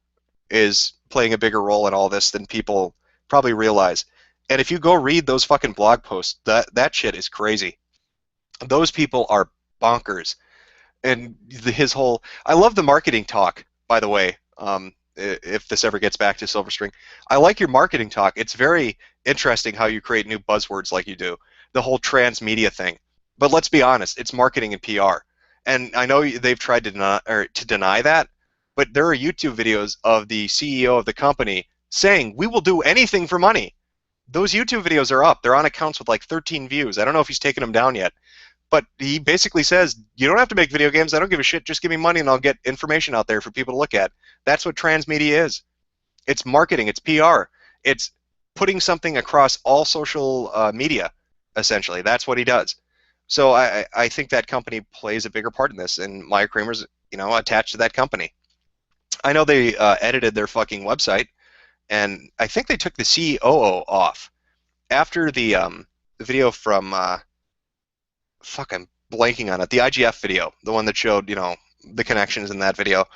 is playing a bigger role in all this than people probably realize. And if you go read those fucking blog posts, that shit is crazy. Those people are bonkers. And I love the marketing talk, by the way, if this ever gets back to Silver String. I like your marketing talk. It's very interesting how you create new buzzwords like you do, the whole transmedia thing. But let's be honest, it's marketing and PR. And I know they've tried to deny that, but there are YouTube videos of the CEO of the company saying, we will do anything for money. Those YouTube videos are up. They're on accounts with like 13 views. I don't know if he's taken them down yet. But he basically says, you don't have to make video games. I don't give a shit. Just give me money and I'll get information out there for people to look at. That's what transmedia is. It's marketing. It's PR. It's putting something across all social media, essentially. That's what he does. So I think that company plays a bigger part in this, and Maya Kramer's attached to that company. I know they edited their fucking website, and I think they took the COO off. After the video from... fuck, I'm blanking on it. The IGF video, the one that showed, the connections in that video.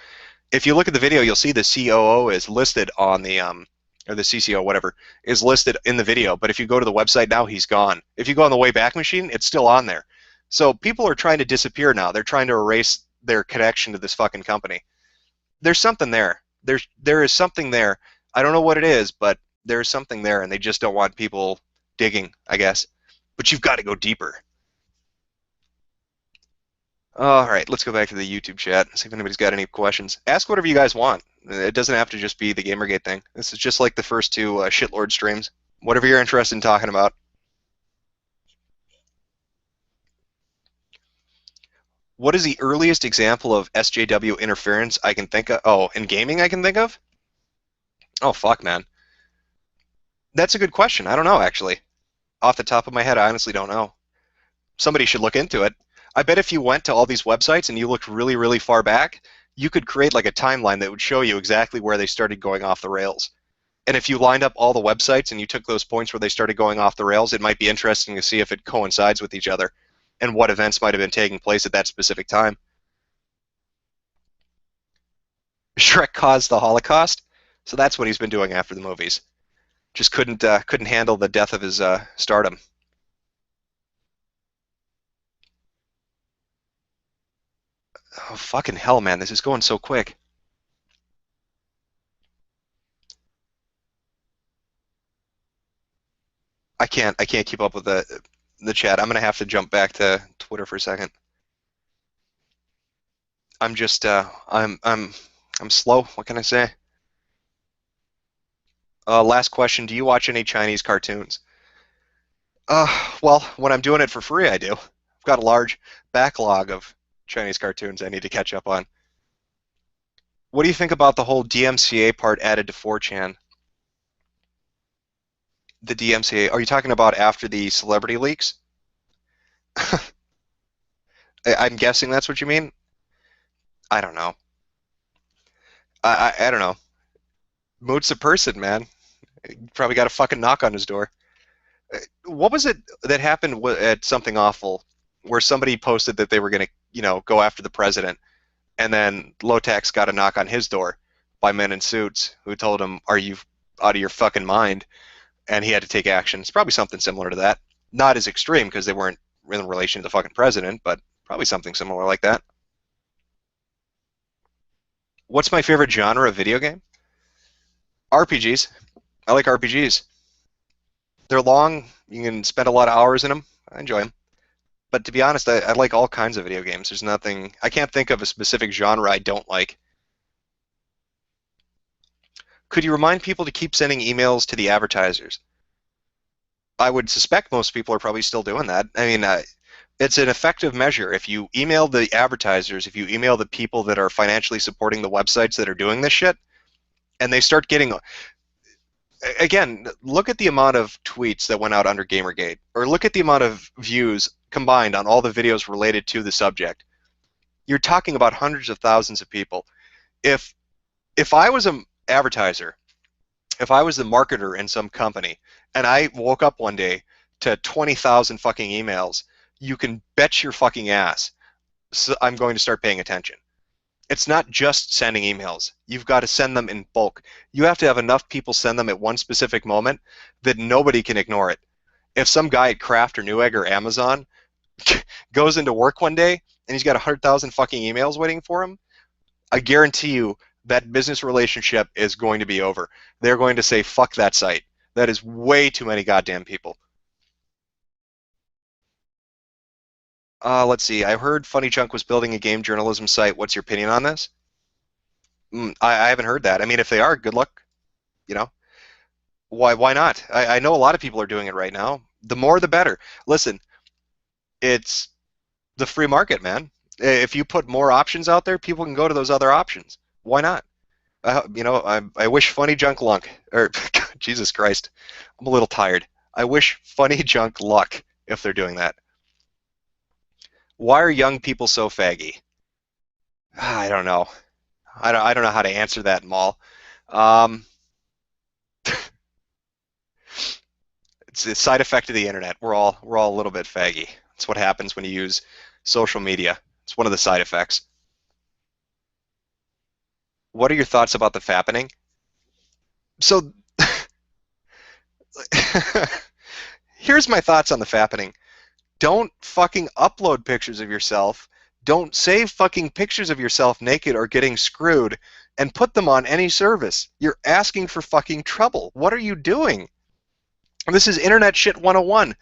If you look at the video, you'll see the COO is listed on the or the CCO, whatever, is listed in the video. But if you go to the website now, he's gone. If you go on the Wayback Machine, it's still on there. So people are trying to disappear now. They're trying to erase their connection to this fucking company. There's something there. There is something there. I don't know what it is, but there's something there, and they just don't want people digging, I guess. But you've got to go deeper. All right, let's go back to the YouTube chat. See if anybody's got any questions. Ask whatever you guys want. It doesn't have to just be the Gamergate thing. This is just like the first two shitlord streams. Whatever you're interested in talking about. What is the earliest example of SJW interference I can think of? Oh, in gaming I can think of? Oh, fuck, man. That's a good question. I don't know, actually. Off the top of my head, I honestly don't know. Somebody should look into it. I bet if you went to all these websites and you looked really, really far back, you could create like a timeline that would show you exactly where they started going off the rails. And if you lined up all the websites and you took those points where they started going off the rails, it might be interesting to see if it coincides with each other and what events might have been taking place at that specific time. Shrek caused the Holocaust, so that's what he's been doing after the movies. Just couldn't handle the death of his stardom. Oh, fucking hell, man, this is going so quick. I can't keep up with the chat. I'm gonna have to jump back to Twitter for a second. I'm just I'm slow. What can I say? Last question. Do you watch any Chinese cartoons? Well, when I'm doing it for free, I do. I've got a large backlog of Chinese cartoons I need to catch up on. What do you think about the whole DMCA part added to 4chan? The DMCA, are you talking about after the celebrity leaks? I'm guessing that's what you mean. I don't know. I don't know. Moot's a person, man. Probably got a fucking knock on his door. What was it that happened at Something Awful, where somebody posted that they were going to, go after the president, and then Lotax got a knock on his door by men in suits who told him, "Are you out of your fucking mind?" And he had to take action. It's probably something similar to that. Not as extreme because they weren't in relation to the fucking president, but probably something similar like that. What's my favorite genre of video game? RPGs. I like RPGs. They're long. You can spend a lot of hours in them. I enjoy them. But to be honest, I like all kinds of video games. There's nothing. I can't think of a specific genre I don't like. Could you remind people to keep sending emails to the advertisers? I would suspect most people are probably still doing that. I mean, it's an effective measure. If you email the advertisers, if you email the people that are financially supporting the websites that are doing this shit, and they start getting, again, look at the amount of tweets that went out under Gamergate, or look at the amount of views combined on all the videos related to the subject. You're talking about hundreds of thousands of people. If I was an advertiser, if I was the marketer in some company, and I woke up one day to 20,000 fucking emails, you can bet your fucking ass I'm going to start paying attention. It's not just sending emails. You've got to send them in bulk. You have to have enough people send them at one specific moment that nobody can ignore it. If some guy at Kraft or Newegg or Amazon goes into work one day and he's got 100,000 fucking emails waiting for him, I guarantee you that business relationship is going to be over. They're going to say, fuck that site. That is way too many goddamn people. Let's see. I heard Funny Chunk was building a game journalism site. What's your opinion on this? I haven't heard that. I mean, if they are, good luck. You know, why not? I know a lot of people are doing it right now. The more, the better. Listen, it's the free market, man. If you put more options out there, people can go to those other options. Why not? I wish Funny Junk luck, or Jesus Christ, I'm a little tired. I wish Funny Junk luck if they're doing that. Why are young people so faggy? I don't know. I don't know how to answer that, Maul. Um, it's a side effect of the internet. We're all a little bit faggy. It's what happens when you use social media. It's one of the side effects. What are your thoughts about the fappening? So Here's my thoughts on the fappening. Don't fucking upload pictures of yourself. Don't save fucking pictures of yourself naked or getting screwed and put them on any service. You're asking for fucking trouble. What are you doing? This is internet shit 101.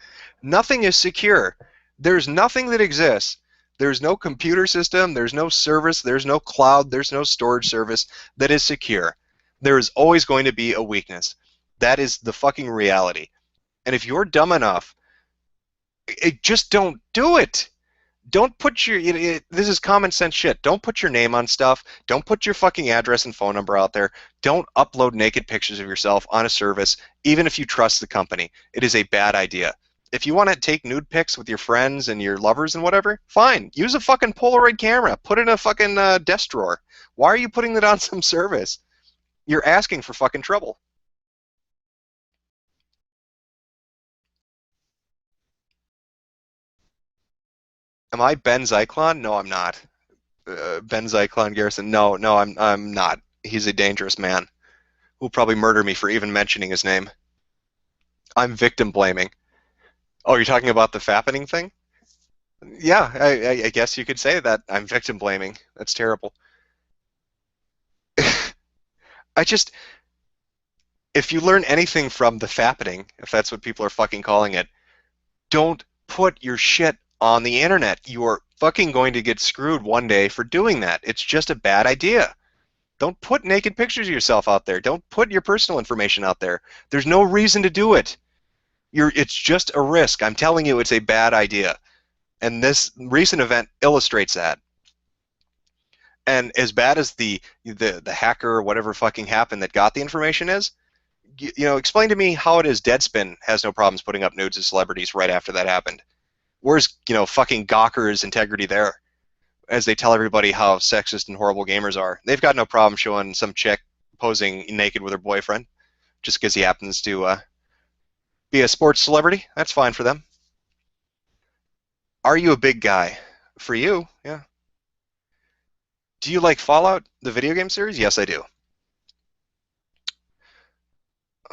Nothing is secure. There's nothing that exists. There's no computer system, there's no service, there's no cloud, there's no storage service that is secure. There is always going to be a weakness. That is the fucking reality. And if you're dumb enough, just don't do it. Don't put your, this is common sense shit. Don't put your name on stuff. Don't put your fucking address and phone number out there. Don't upload naked pictures of yourself on a service, even if you trust the company. It is a bad idea. If you want to take nude pics with your friends and your lovers and whatever, fine. Use a fucking Polaroid camera. Put it in a fucking desk drawer. Why are you putting that on some service? You're asking for fucking trouble. Am I Ben Zyklon? No, I'm not. Ben Zyklon Garrison. No, no, I'm not. He's a dangerous man who'll probably murder me for even mentioning his name. I'm victim blaming. Oh, you're talking about the fappening thing? Yeah, I guess you could say that. I'm victim blaming. That's terrible. I just, if you learn anything from the fappening, if that's what people are fucking calling it, don't put your shit on the internet. You are fucking going to get screwed one day for doing that. It's just a bad idea. Don't put naked pictures of yourself out there. Don't put your personal information out there. There's no reason to do it. It's just a risk. I'm telling you, it's a bad idea. And this recent event illustrates that. And as bad as the hacker or whatever fucking happened that got the information is, explain to me how it is Deadspin has no problems putting up nudes of celebrities right after that happened. Where's, fucking Gawker's integrity there? As they tell everybody how sexist and horrible gamers are. They've got no problem showing some chick posing naked with her boyfriend just because he happens to be a sports celebrity. That's fine for them. Are you a big guy? For you, yeah. Do you like Fallout, the video game series? Yes, I do.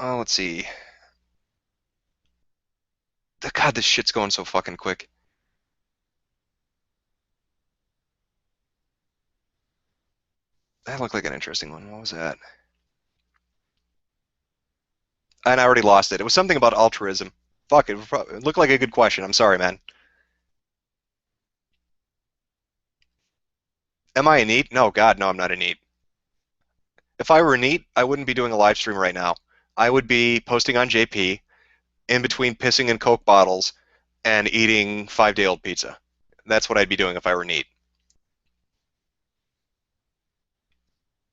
Let's see. God, this shit's going so fucking quick. That looked like an interesting one. What was that? And I already lost it. It was something about altruism. Fuck, it looked like a good question. I'm sorry, man. Am I a NEET? No, God, no, I'm not a NEET. If I were a NEET, I wouldn't be doing a live stream right now. I would be posting on JP in between pissing in Coke bottles and eating 5-day-old pizza. That's what I'd be doing if I were NEET.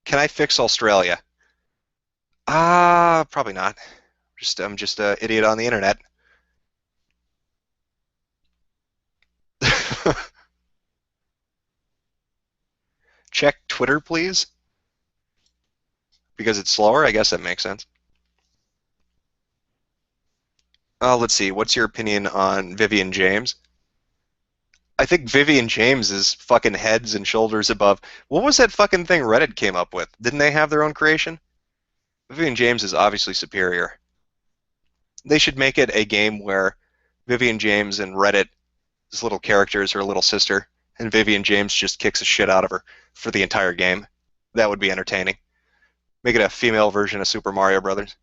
Can I fix Australia? Probably not. I'm just an idiot on the internet. Check Twitter, please. Because it's slower? I guess that makes sense. Let's see. What's your opinion on Vivian James? I think Vivian James is fucking heads and shoulders above. What was that fucking thing Reddit came up with? Didn't they have their own creation? Vivian James is obviously superior. They should make it a game where Vivian James and Reddit's little character is her little sister, and Vivian James just kicks the shit out of her for the entire game. That would be entertaining. Make it a female version of Super Mario Brothers.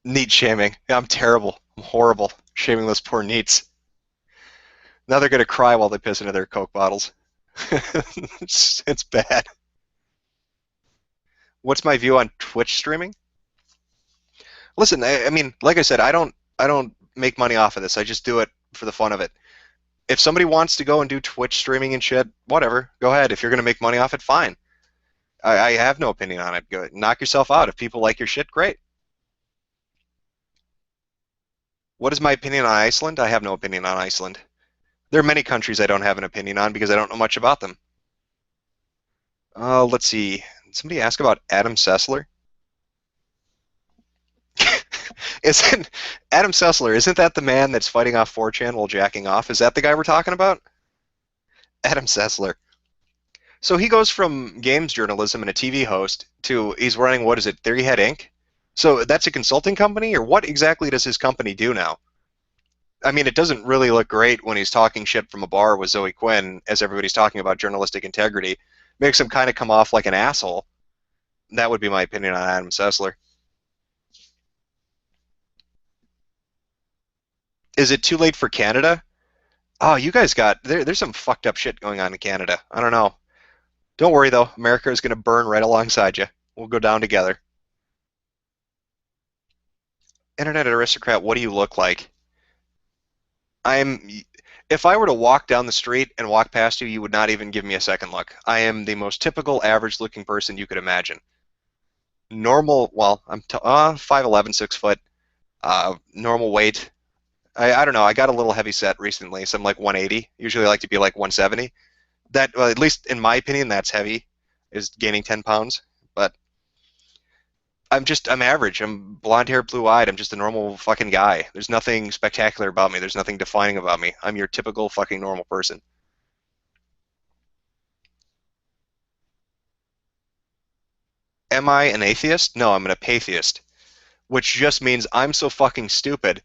Neat shaming. Yeah, I'm terrible. I'm horrible. Shaming those poor neats. Now they're gonna cry while they piss into their Coke bottles. It's bad. What's my view on Twitch streaming? Listen, I mean, like I said, I don't make money off of this. I just do it for the fun of it. If somebody wants to go and do Twitch streaming and shit, whatever, go ahead. If you're gonna make money off it, fine. I have no opinion on it. Go knock yourself out. If people like your shit, great. What is my opinion on Iceland? I have no opinion on Iceland. There are many countries I don't have an opinion on because I don't know much about them. Let's see. Did somebody ask about Adam Sessler? Isn't Adam Sessler, isn't that the man that's fighting off 4chan while jacking off? Is that the guy we're talking about? Adam Sessler. So he goes from games journalism and a TV host to he's running, what is it, Theory Head Inc. So that's a consulting company, or what exactly does his company do now? I mean, it doesn't really look great when he's talking shit from a bar with Zoe Quinn as everybody's talking about journalistic integrity. Makes him kind of come off like an asshole. That would be my opinion on Adam Sessler. Is it too late for Canada? Oh, you guys got there's some fucked up shit going on in Canada. I don't know. Don't worry though, America is going to burn right alongside you. We'll go down together. Internet aristocrat, what do you look like? I'm. If I were to walk down the street and walk past you, you would not even give me a second look. I am the most typical average-looking person you could imagine. Normal, well, I'm 5'11", 6 foot. Normal weight. I don't know. I got a little heavy set recently, so I'm like 180. Usually I like to be like 170. That, well, at least in my opinion, that's heavy, is gaining 10 pounds. But I'm average. I'm blonde hair, blue eyed. I'm just a normal fucking guy. There's nothing spectacular about me. There's nothing defining about me. I'm your typical fucking normal person. Am I an atheist? No, I'm an apatheist, which just means I'm so fucking stupid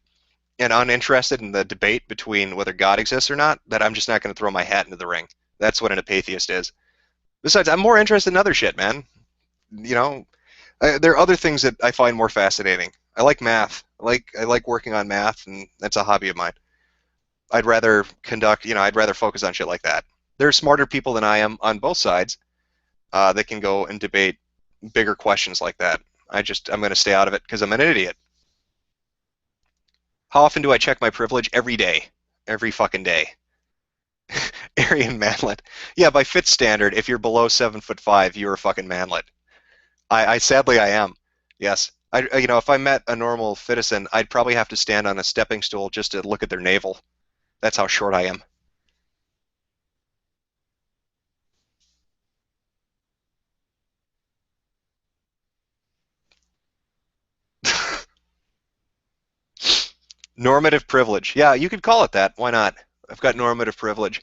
and uninterested in the debate between whether God exists or not that I'm just not going to throw my hat into the ring. That's what an apatheist is. Besides, I'm more interested in other shit, man. You know, there are other things that I find more fascinating. I like math. I like working on math, and that's a hobby of mine. I'd rather focus on shit like that. There are smarter people than I am on both sides that can go and debate bigger questions like that. I'm going to stay out of it because I'm an idiot. How often do I check my privilege? Every day. Every fucking day. Aryan manlet. Yeah, by fit standard, if you're below 7'5", you're a fucking manlet. I sadly I am. Yes. If I met a normal citizen, I'd probably have to stand on a stepping stool just to look at their navel. That's how short I am. Normative privilege. Yeah, you could call it that. Why not? I've got normative privilege.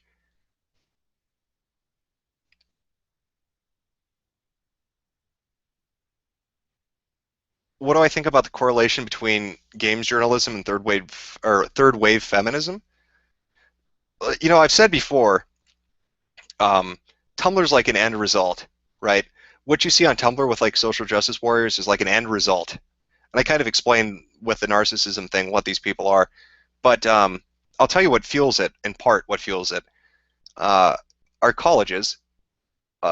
What do I think about the correlation between games journalism and third wave feminism? I've said before, um, Tumblr's like an end result, right? What you see on Tumblr with like social justice warriors is like an end result. And I kind of explain with the narcissism thing what these people are. But I'll tell you what fuels it, in part, what fuels it. Uh, our colleges,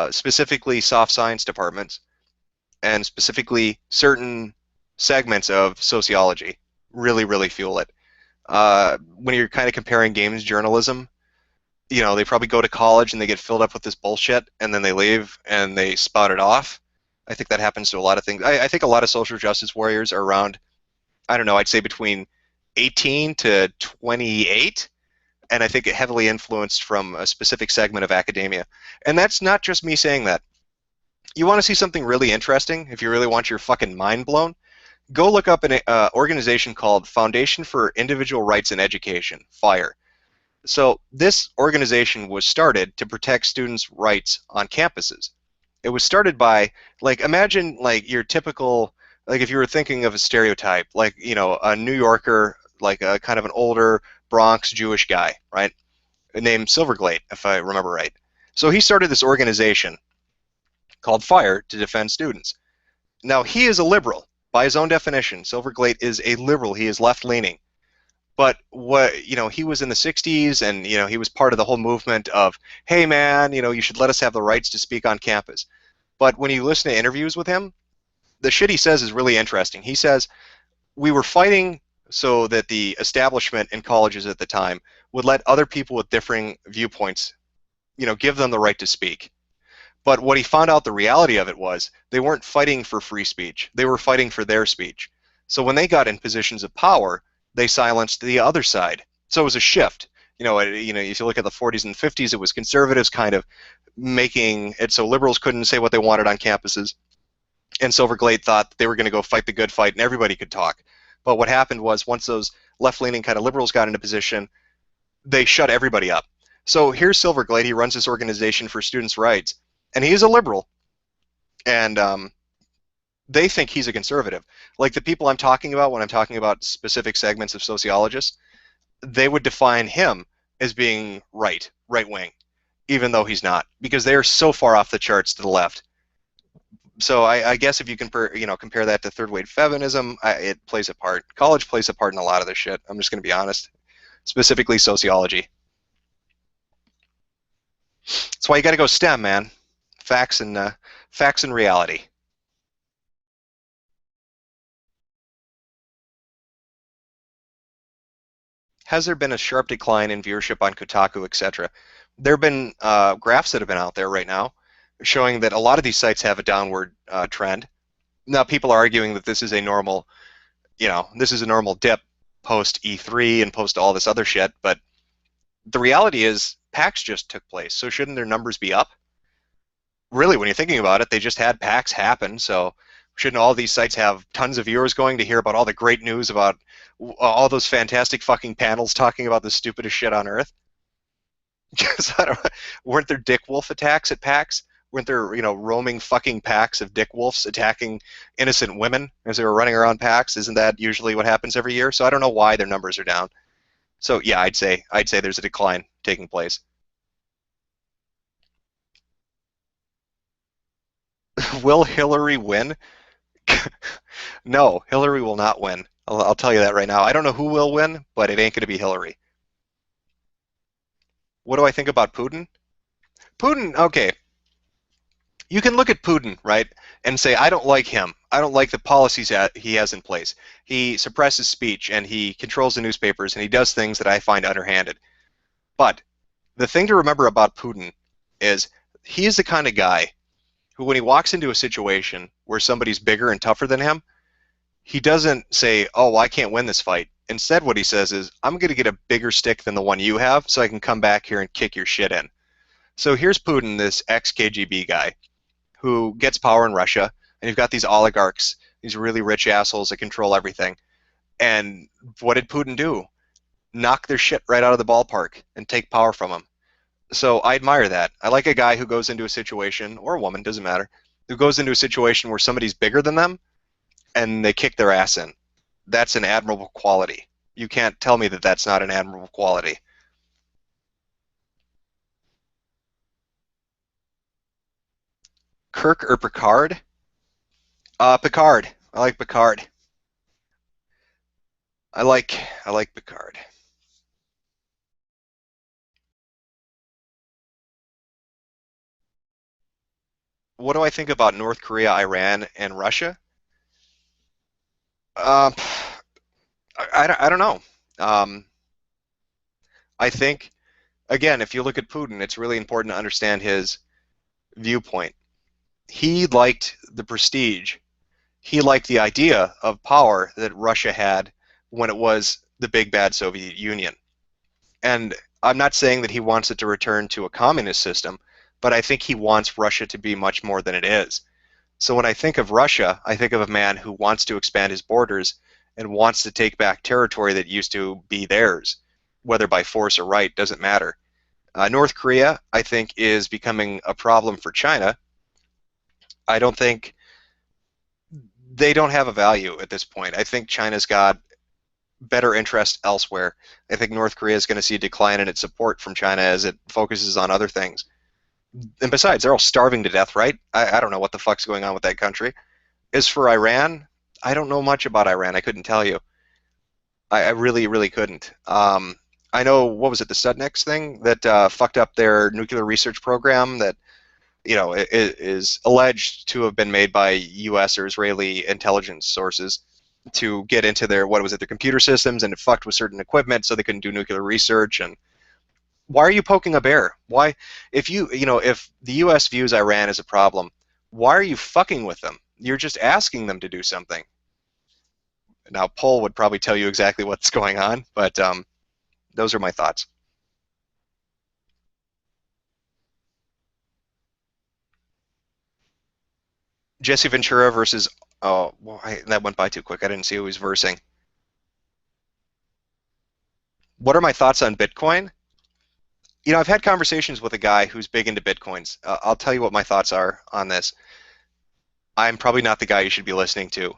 specifically soft science departments, and specifically certain segments of sociology, really, really fuel it. When you're kind of comparing games journalism, they probably go to college and they get filled up with this bullshit, and then they leave and they spout it off. I think that happens to a lot of things. I think a lot of social justice warriors are around, I don't know, I'd say between 18 to 28, and I think it heavily influenced from a specific segment of academia. And that's not just me saying that. You want to see something really interesting, if you really want your fucking mind blown, go look up an organization called Foundation for Individual Rights in Education, FIRE. So this organization was started to protect students' rights on campuses. It was started by, like, imagine like your typical, like if you were thinking of a stereotype, like, a New Yorker, like a kind of an older Bronx Jewish guy, right? Named Silverglate, if I remember right. So he started this organization called FIRE to defend students. Now he is a liberal by his own definition. Silverglate is a liberal. He is left-leaning. But he was in the 60s, and he was part of the whole movement of, hey man, you should let us have the rights to speak on campus. But when you listen to interviews with him, the shit he says is really interesting. He says, we were fighting so that the establishment in colleges at the time would let other people with differing viewpoints, give them the right to speak. But what he found out, the reality of it was, they weren't fighting for free speech. They were fighting for their speech. So when they got in positions of power, they silenced the other side. So it was a shift. If you look at the 40s and 50s, it was conservatives kind of making it so liberals couldn't say what they wanted on campuses. And Silverglade thought they were going to go fight the good fight and everybody could talk. But what happened was, once those left-leaning kind of liberals got into position, they shut everybody up. So here's Silverglade. He runs this organization for students' rights. and he's a liberal, and they think he's a conservative. Like the people I'm talking about when I'm talking about specific segments of sociologists, they would define him as being right wing, even though he's not, because they are so far off the charts to the left. So I guess if you compare that to third wave feminism, it plays a part. College plays a part in a lot of this shit. I'm just going to be honest, specifically sociology. That's why you got to go STEM, man. Facts and reality. Has there been a sharp decline in viewership on Kotaku, etc.? There have been graphs that have been out there right now showing that a lot of these sites have a downward trend. Now, people are arguing that this is a normal, this is a normal dip post E3 and post all this other shit, but the reality is PAX just took place, so shouldn't their numbers be up? Really, when you're thinking about it, they just had PAX happen, so shouldn't all these sites have tons of viewers going to hear about all the great news about all those fantastic fucking panels talking about the stupidest shit on earth? Because weren't there Dick Wolf attacks at PAX? Weren't there, roaming fucking packs of Dick Wolves attacking innocent women as they were running around PAX? Isn't that usually what happens every year? So I don't know why their numbers are down. So yeah, I'd say there's a decline taking place. Will Hillary win? No, Hillary will not win. I'll tell you that right now. I don't know who will win, but it ain't going to be Hillary. What do I think about Putin? Putin, okay. You can look at Putin, right, and say, I don't like him. I don't like the policies that he has in place. He suppresses speech, and he controls the newspapers, and he does things that I find underhanded. But the thing to remember about Putin is he is the kind of guy who, when he walks into a situation where somebody's bigger and tougher than him, he doesn't say, oh, well, I can't win this fight. Instead, what he says is, I'm going to get a bigger stick than the one you have so I can come back here and kick your shit in. So here's Putin, this ex-KGB guy, who gets power in Russia, and you've got these oligarchs, these really rich assholes that control everything. And what did Putin do? Knock their shit right out of the ballpark and take power from them. So I admire that. I like a guy who goes into a situation, or a woman, doesn't matter, who goes into a situation where somebody's bigger than them and they kick their ass in. That's an admirable quality. You can't tell me that that's not an admirable quality. Kirk or Picard? Picard. I like Picard. I like Picard. What do I think about North Korea, Iran, and Russia? Uh, I don't know. Um, I think, again, if you look at Putin, it's really important to understand his viewpoint. He liked the prestige. He liked the idea of power that Russia had when it was the big bad Soviet Union. And I'm not saying that he wants it to return to a communist system, but I think he wants Russia to be much more than it is. So when I think of Russia, I think of a man who wants to expand his borders and wants to take back territory that used to be theirs, whether by force or right, doesn't matter. North Korea, I think, is becoming a problem for China. I don't think they don't have a value at this point. I think China's got better interest elsewhere. I think North Korea is going to see a decline in its support from China as it focuses on other things. And besides, they're all starving to death, right? I don't know what the fuck's going on with that country. As for Iran, I don't know much about Iran. I couldn't tell you. I really, really couldn't. I know, what was it, the Studnex thing that fucked up their nuclear research program that, is alleged to have been made by U.S. or Israeli intelligence sources to get into their, what was it, their computer systems, and it fucked with certain equipment so they couldn't do nuclear research. And why are you poking a bear? Why, if the U.S. views Iran as a problem, why are you fucking with them? You're just asking them to do something. Now, Paul would probably tell you exactly what's going on, but those are my thoughts. Jesse Ventura versus, oh, well, that went by too quick. I didn't see who he was versing. What are my thoughts on Bitcoin? I've had conversations with a guy who's big into Bitcoins. I'll tell you what my thoughts are on this. I'm probably not the guy you should be listening to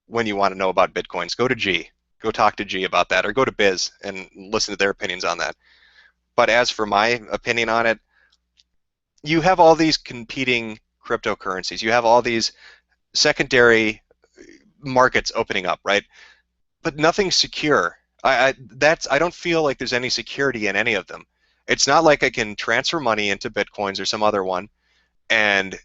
when you want to know about Bitcoins. Go to G. Go talk to G about that, or go to Biz and listen to their opinions on that. But as for my opinion on it, you have all these competing cryptocurrencies. You have all these secondary markets opening up, right? But nothing's secure. I don't feel like there's any security in any of them. It's not like I can transfer money into Bitcoins or some other one and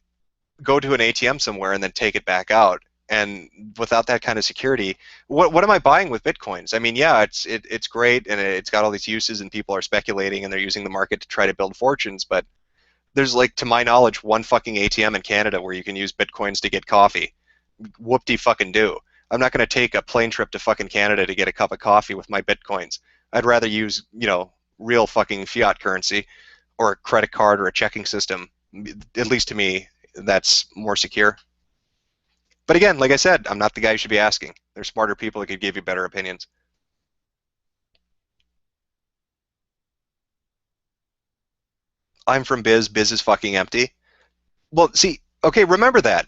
go to an ATM somewhere and then take it back out. And without that kind of security, what am I buying with Bitcoins? I mean, yeah, it's great and it's got all these uses and people are speculating and they're using the market to try to build fortunes, but there's like, to my knowledge, one fucking ATM in Canada where you can use Bitcoins to get coffee. Whoop-de fucking do. I'm not going to take a plane trip to fucking Canada to get a cup of coffee with my Bitcoins. I'd rather use, real fucking fiat currency or a credit card or a checking system. At least to me, that's more secure. But again, like I said, I'm not the guy you should be asking. There's smarter people that could give you better opinions. I'm from Biz. Biz is fucking empty. Well, see, okay, remember that.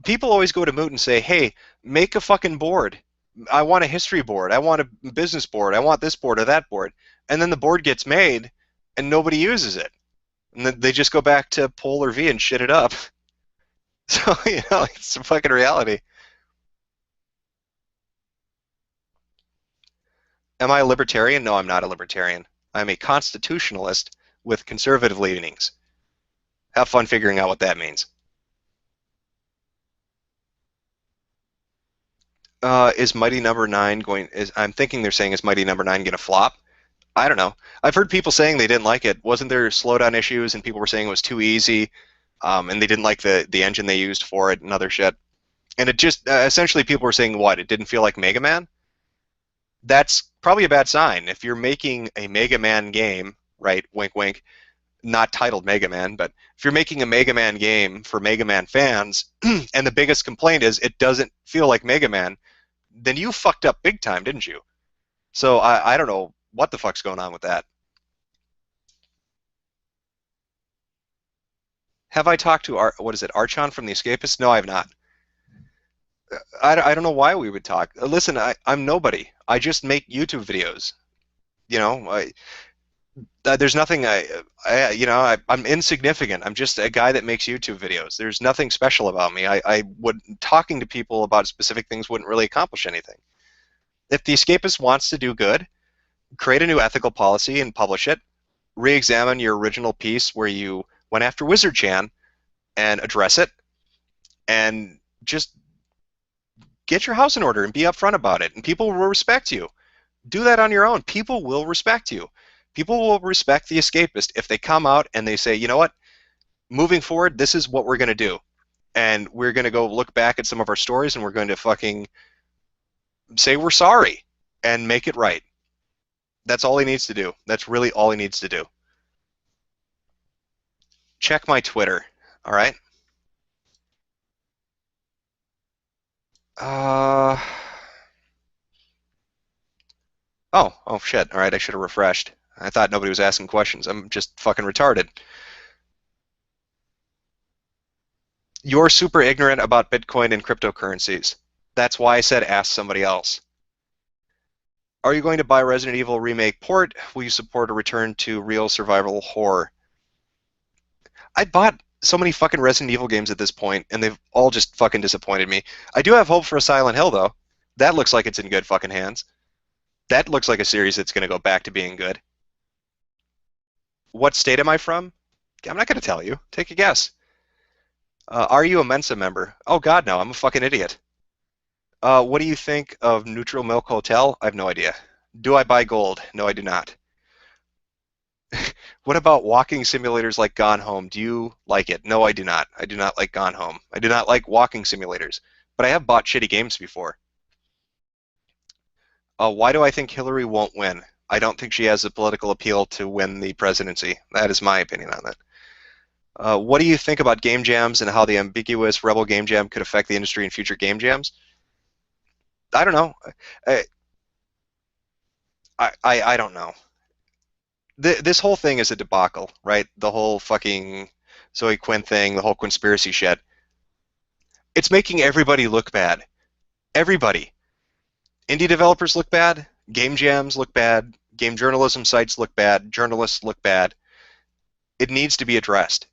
People always go to Moot and say, hey, make a fucking board. I want a history board. I want a business board. I want this board or that board. And then the board gets made and nobody uses it. And then they just go back to Polar V and shit it up. So, it's a fucking reality. Am I a libertarian? No, I'm not a libertarian. I'm a constitutionalist with conservative leanings. Have fun figuring out what that means. Is Mighty Number Nine going? I'm thinking they're saying, is Mighty Number Nine going to flop? I don't know. I've heard people saying they didn't like it. Wasn't there slowdown issues and people were saying it was too easy, and they didn't like the engine they used for it and other shit. And it just essentially people were saying what? It didn't feel like Mega Man. That's probably a bad sign. If you're making a Mega Man game, right? Wink, wink. Not titled Mega Man, but if you're making a Mega Man game for Mega Man fans, and the biggest complaint is it doesn't feel like Mega Man, then you fucked up big time, didn't you? So I don't know what the fuck's going on with that. Have I talked to what is it, Archon from The Escapist? No, I have not. I don't know why we would talk. Listen, I'm nobody. I just make YouTube videos. You know, there's nothing I'm insignificant. I'm just a guy that makes YouTube videos. There's nothing special about me. I would talking to people about specific things wouldn't really accomplish anything. If The Escapist wants to do good, create a new ethical policy and publish it. Re-examine your original piece where you went after Wizard Chan and address it, and just get your house in order and be upfront about it, and people will respect you. Do that on your own. People will respect you. People will respect The Escapist if they come out and they say, you know what, moving forward, this is what we're going to do. And we're going to go look back at some of our stories and we're going to fucking say we're sorry and make it right. That's all he needs to do. That's really all he needs to do. Check my Twitter, all right? Uh, oh shit. All right, I should have refreshed. I thought nobody was asking questions. I'm just fucking retarded. You're super ignorant about Bitcoin and cryptocurrencies. That's why I said ask somebody else. Are you going to buy Resident Evil Remake port? Will you support a return to real survival horror? I bought so many fucking Resident Evil games at this point, and they've all just fucking disappointed me. I do have hope for a Silent Hill, though. That looks like it's in good fucking hands. That looks like a series that's going to go back to being good. What state am I from? I'm not going to tell you. Take a guess. Are you a Mensa member? Oh, God, no. I'm a fucking idiot. What do you think of Neutral Milk Hotel? I have no idea. Do I buy gold? No, I do not. What about walking simulators like Gone Home? Do you like it? No, I do not. I do not like Gone Home. I do not like walking simulators. But I have bought shitty games before. Why do I think Hillary won't win? I don't think she has the political appeal to win the presidency. That is my opinion on that. What do you think about game jams and how the ambiguous Rebel game jam could affect the industry in future game jams? I don't know. I don't know. This whole thing is a debacle, right? The whole fucking Zoe Quinn thing, the whole conspiracy shit. It's making everybody look bad. Everybody. Indie developers look bad. Game jams look bad. Game journalism sites look bad. Journalists look bad. It needs to be addressed.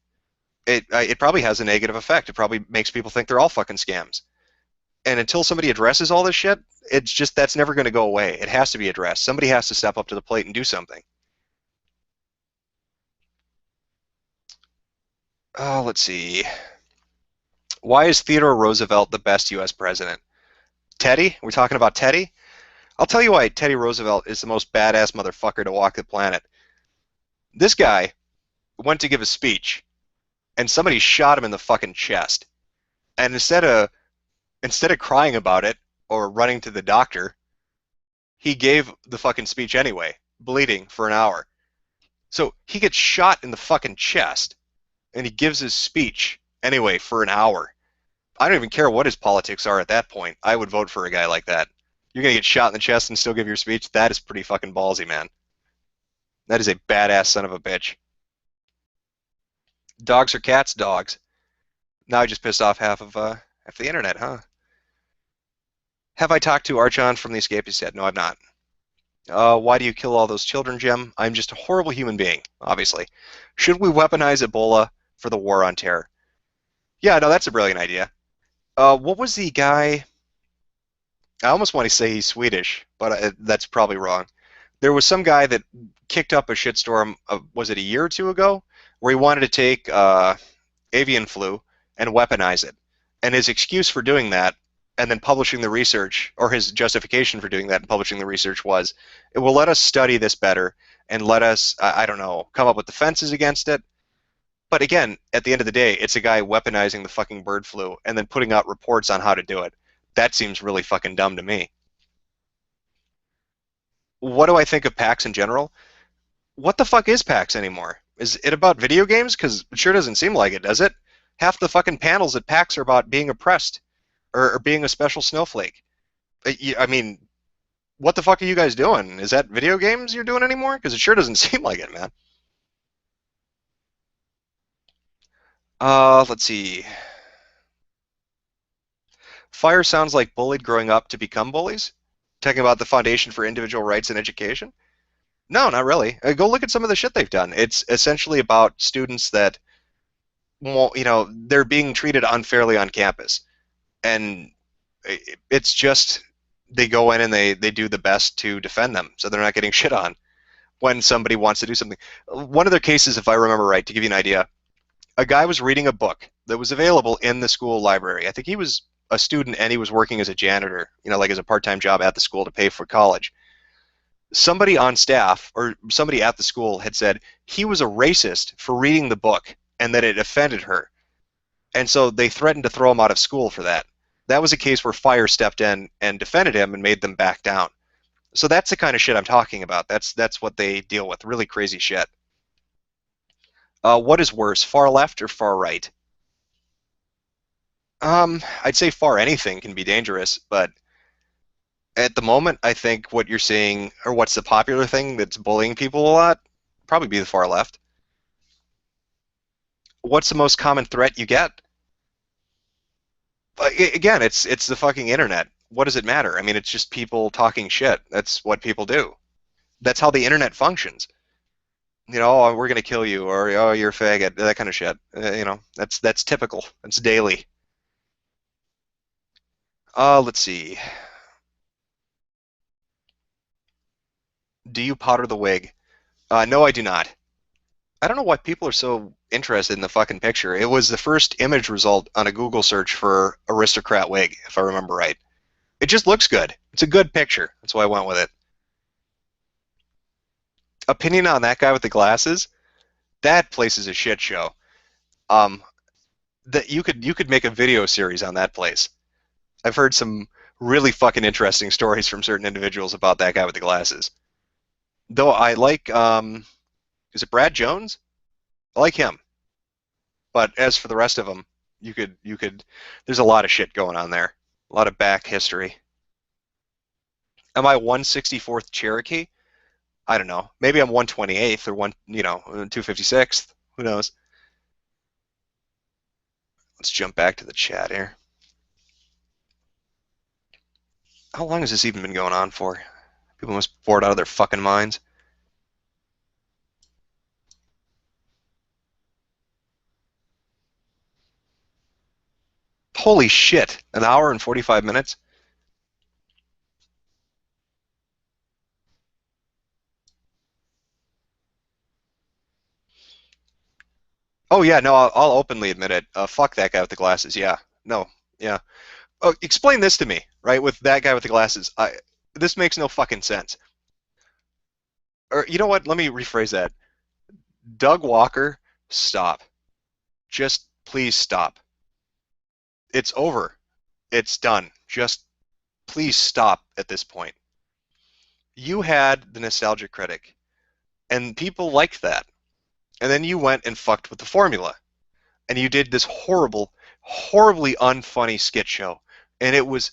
It probably has a negative effect. It probably makes people think they're all fucking scams. And until somebody addresses all this shit, it's just that's never going to go away. It has to be addressed. Somebody has to step up to the plate and do something. Oh, let's see. Why is Theodore Roosevelt the best U.S. president? Teddy? We're talking about Teddy? I'll tell you why Teddy Roosevelt is the most badass motherfucker to walk the planet. This guy went to give a speech, and somebody shot him in the fucking chest. And instead of crying about it or running to the doctor, he gave the fucking speech anyway, bleeding for an hour. So he gets shot in the fucking chest, and he gives his speech anyway for an hour. I don't even care what his politics are at that point. I would vote for a guy like that. You're gonna get shot in the chest and still give your speech? That is pretty fucking ballsy, man. That is a badass son of a bitch. Dogs or cats? Dogs. Now I just pissed off half the internet, huh? Have I talked to Archon from the Escapists yet? No, I've not. Why do you kill all those children, Jim? I'm just a horrible human being, obviously. Should we weaponize Ebola for the war on terror? Yeah, no, that's a brilliant idea. What was the guy? I almost want to say he's Swedish, but that's probably wrong. There was some guy that kicked up a shitstorm, was it a year or two ago, where he wanted to take avian flu and weaponize it. And his excuse for doing that, and then publishing the research, or his justification for doing that and publishing the research was, it will let us study this better and let us, I don't know, come up with defenses against it. But again, at the end of the day, it's a guy weaponizing the fucking bird flu and then putting out reports on how to do it. That seems really fucking dumb to me. What do I think of PAX in general? What the fuck is PAX anymore? Is it about video games? Because it sure doesn't seem like it, does it? Half the fucking panels at PAX are about being oppressed or being a special snowflake. I mean, what the fuck are you guys doing? Is that video games you're doing anymore? Because it sure doesn't seem like it, man. Let's see. Fire sounds like bullied growing up to become bullies. Talking about the Foundation for Individual Rights and Education. No, not really. Go look at some of the shit they've done. It's essentially about students that, well, they're being treated unfairly on campus, and it's just they go in and they do the best to defend them, so they're not getting shit on when somebody wants to do something. One of their cases, if I remember right, to give you an idea, a guy was reading a book that was available in the school library. I think he was a student and he was working as a janitor, like as a part-time job at the school to pay for college. Somebody on staff or somebody at the school had said he was a racist for reading the book and that it offended her. And so they threatened to throw him out of school for that. That was a case where Fire stepped in and defended him and made them back down. So that's the kind of shit I'm talking about. That's what they deal with, really crazy shit. What is worse, far left or far right? I'd say far anything can be dangerous, but at the moment, I think what you're seeing, or what's the popular thing that's bullying people a lot, probably be the far left. What's the most common threat you get? Again, it's the fucking internet. What does it matter? I mean, it's just people talking shit. That's what people do. That's how the internet functions. Oh, we're gonna kill you, or oh, you're a faggot, that kind of shit. That's typical. It's daily. Let's see. Do you powder the wig? No, I do not. I don't know why people are so interested in the fucking picture. It was the first image result on a Google search for aristocrat wig, if I remember right. It just looks good. It's a good picture. That's why I went with it. Opinion on that guy with the glasses? That place is a shit show. Um, that you could make a video series on that place. I've heard some really fucking interesting stories from certain individuals about that guy with the glasses. Though I like, is it Brad Jones? I like him. But as for the rest of them, there's a lot of shit going on there. A lot of back history. Am I 1/64th Cherokee? I don't know. Maybe I'm 128th or 256th. Who knows? Let's jump back to the chat here. How long has this even been going on for? People must be bored out of their fucking minds. Holy shit! An hour and 45 minutes? Oh yeah, no, I'll openly admit it. Fuck that guy with the glasses. Yeah, no, yeah. Oh, explain this to me, right? With that guy with the glasses, this makes no fucking sense. Or you know what? Let me rephrase that. Doug Walker, stop. Just please stop. It's over. It's done. Just please stop at this point. You had the nostalgia critic, and people liked that. And then you went and fucked with the formula. And you did this horrible, horribly unfunny skit show. And it was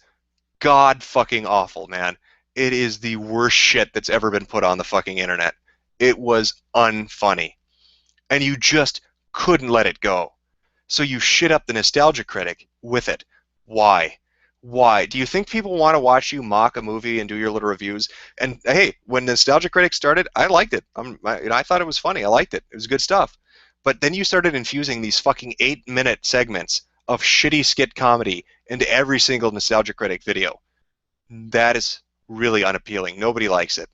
god fucking awful, man. It is the worst shit that's ever been put on the fucking internet. It was unfunny. And you just couldn't let it go. So you shit up the nostalgia critic with it. Why? Why? Do you think people want to watch you mock a movie and do your little reviews? And hey, when Nostalgia Critic started, I liked it. I thought it was funny. I liked it. It was good stuff. But then you started infusing these fucking 8-minute segments of shitty skit comedy into every single Nostalgia Critic video. That is really unappealing. Nobody likes it.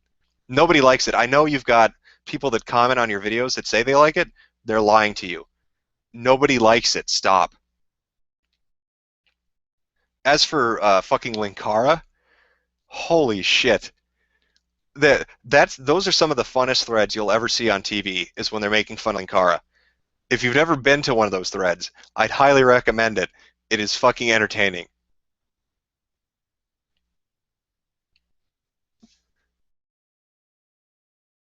Nobody likes it. I know you've got people that comment on your videos that say they like it. They're lying to you. Nobody likes it. Stop. As for fucking Linkara, holy shit. Those are some of the funnest threads you'll ever see on TV, is when they're making fun of Linkara. If you've never been to one of those threads, I'd highly recommend it. It is fucking entertaining.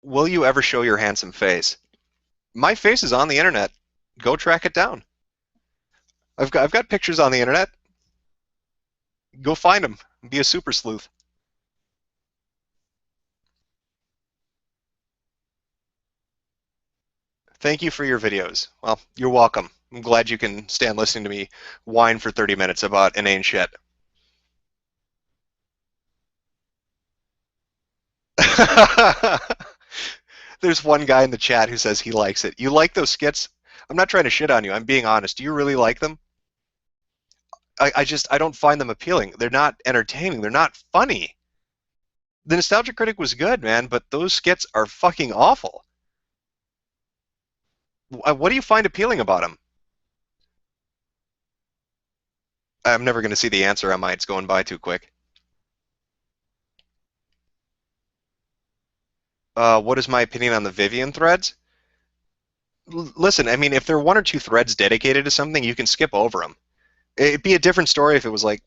Will you ever show your handsome face? My face is on the internet. Go track it down. I've got pictures on the internet. Go find them. Be a super sleuth. Thank you for your videos. Well, you're welcome. I'm glad you can stand listening to me whine for 30 minutes about inane shit. There's one guy in the chat who says he likes it. You like those skits? I'm not trying to shit on you. I'm being honest. Do you really like them? I don't find them appealing. They're not entertaining. They're not funny. The Nostalgia Critic was good, man, but those skits are fucking awful. What do you find appealing about them? I'm never going to see the answer on mine. It's going by too quick. What is my opinion on the Vivian threads? Listen, I mean, if there are one or two threads dedicated to something, you can skip over them. It'd be a different story if it was like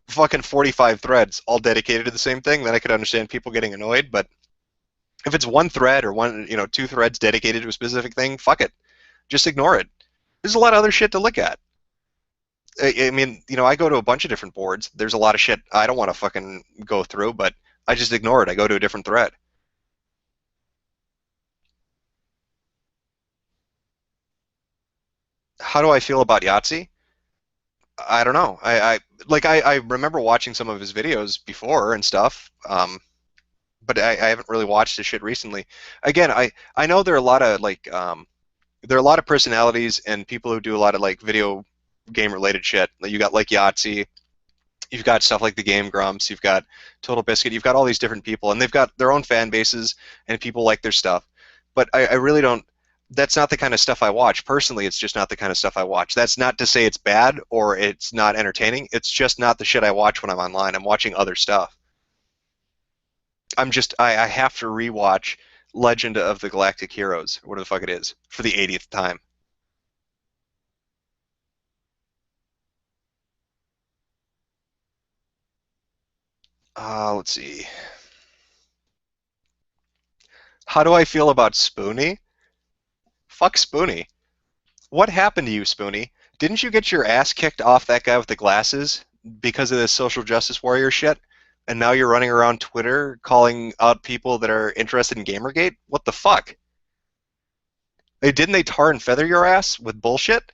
fucking 45 threads all dedicated to the same thing. Then I could understand people getting annoyed. But if it's one thread or two threads dedicated to a specific thing, fuck it. Just ignore it. There's a lot of other shit to look at. I mean, I go to a bunch of different boards. There's a lot of shit I don't want to fucking go through, but I just ignore it. I go to a different thread. How do I feel about Yahtzee? I don't know. I remember watching some of his videos before and stuff, but I haven't really watched his shit recently. Again, I know there are a lot of there are a lot of personalities and people who do a lot of like video game related shit. You got like Yahtzee, you've got stuff like the Game Grumps, you've got Total Biscuit, you've got all these different people, and they've got their own fan bases and people like their stuff. But I really don't. That's not the kind of stuff I watch. Personally, it's just not the kind of stuff I watch. That's not to say it's bad or it's not entertaining. It's just not the shit I watch when I'm online. I'm watching other stuff. I have to rewatch Legend of the Galactic Heroes, or whatever the fuck it is, for the 80th time. Let's see. How do I feel about Spoonie? Fuck Spoonie. What happened to you, Spoonie? Didn't you get your ass kicked off that guy with the glasses because of this social justice warrior shit? And now you're running around Twitter calling out people that are interested in Gamergate? What the fuck? Hey, didn't they tar and feather your ass with bullshit?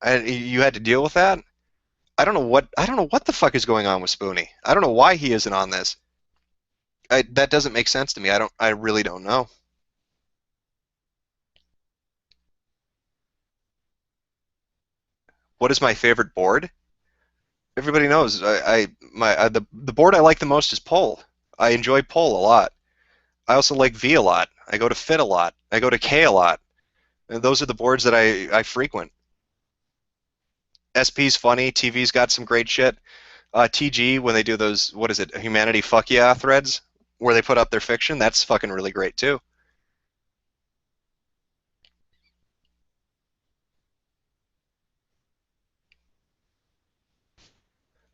And you had to deal with that? I don't know what the fuck is going on with Spoonie. I don't know why he isn't on this. That doesn't make sense to me. I really don't know. What is my favorite board? Everybody knows the board I like the most is Pole. I enjoy Pole a lot. I also like V a lot. I go to Fit a lot. I go to K a lot. And those are the boards that I frequent. SP's funny. TV's got some great shit. TG, when they do those, what is it, Humanity Fuck Yeah threads, where they put up their fiction, that's fucking really great too.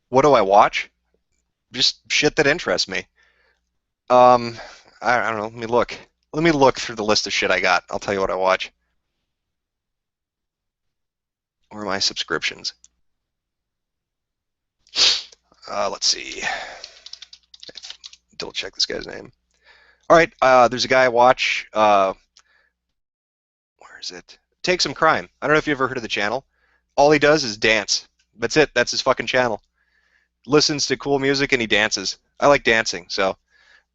What do I watch? Just shit that interests me. Um, I don't know. Let me look. Let me look through the list of shit I got. I'll tell you what I watch. Where are my subscriptions? Let's see. Double check this guy's name. All right. There's a guy I watch. Where is it? Take Some Crime. I don't know if you ever heard of the channel. All he does is dance. That's it. That's his fucking channel. Listens to cool music and he dances. I like dancing, so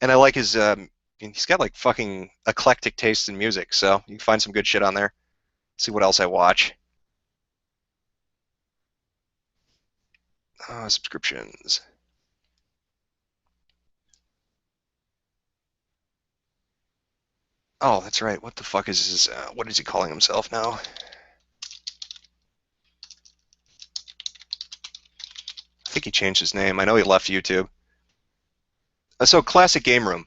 and I like his. He's got like fucking eclectic tastes in music, so you can find some good shit on there. See what else I watch. Subscriptions. Oh, that's right. What the fuck is his? What is he calling himself now? I think he changed his name. I know he left YouTube. So Classic Game Room.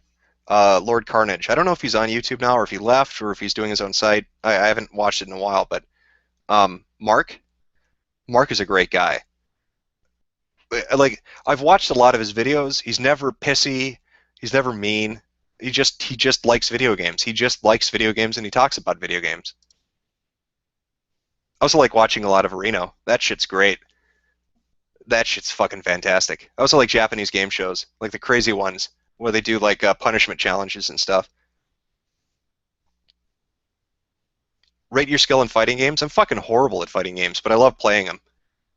Lord Carnage. I don't know if he's on YouTube now or if he left or if he's doing his own site. I haven't watched it in a while, but Mark. Mark is a great guy. Like I've watched a lot of his videos. He's never pissy. He's never mean. He just likes video games. He just likes video games and he talks about video games. I also like watching a lot of Reno. That shit's great. That shit's fucking fantastic. I also like Japanese game shows, like the crazy ones where they do like punishment challenges and stuff. Rate your skill in fighting games. I'm fucking horrible at fighting games, but I love playing them.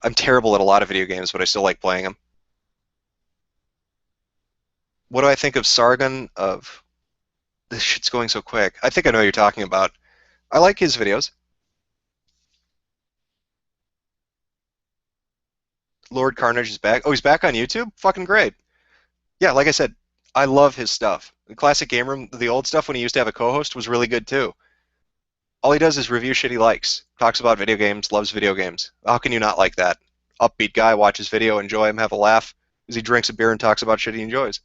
I'm terrible at a lot of video games, but I still like playing them. What do I think of Sargon of this shit's going so quick? I think I know what you're talking about. I like his videos. Lord Carnage is back. Oh, he's back on YouTube? Fucking great. Yeah, like I said, I love his stuff. The Classic Game Room, the old stuff when he used to have a co-host was really good too. All he does is review shit he likes. Talks about video games, loves video games. How can you not like that? Upbeat guy, watch his video, enjoy him, have a laugh as he drinks a beer and talks about shit he enjoys.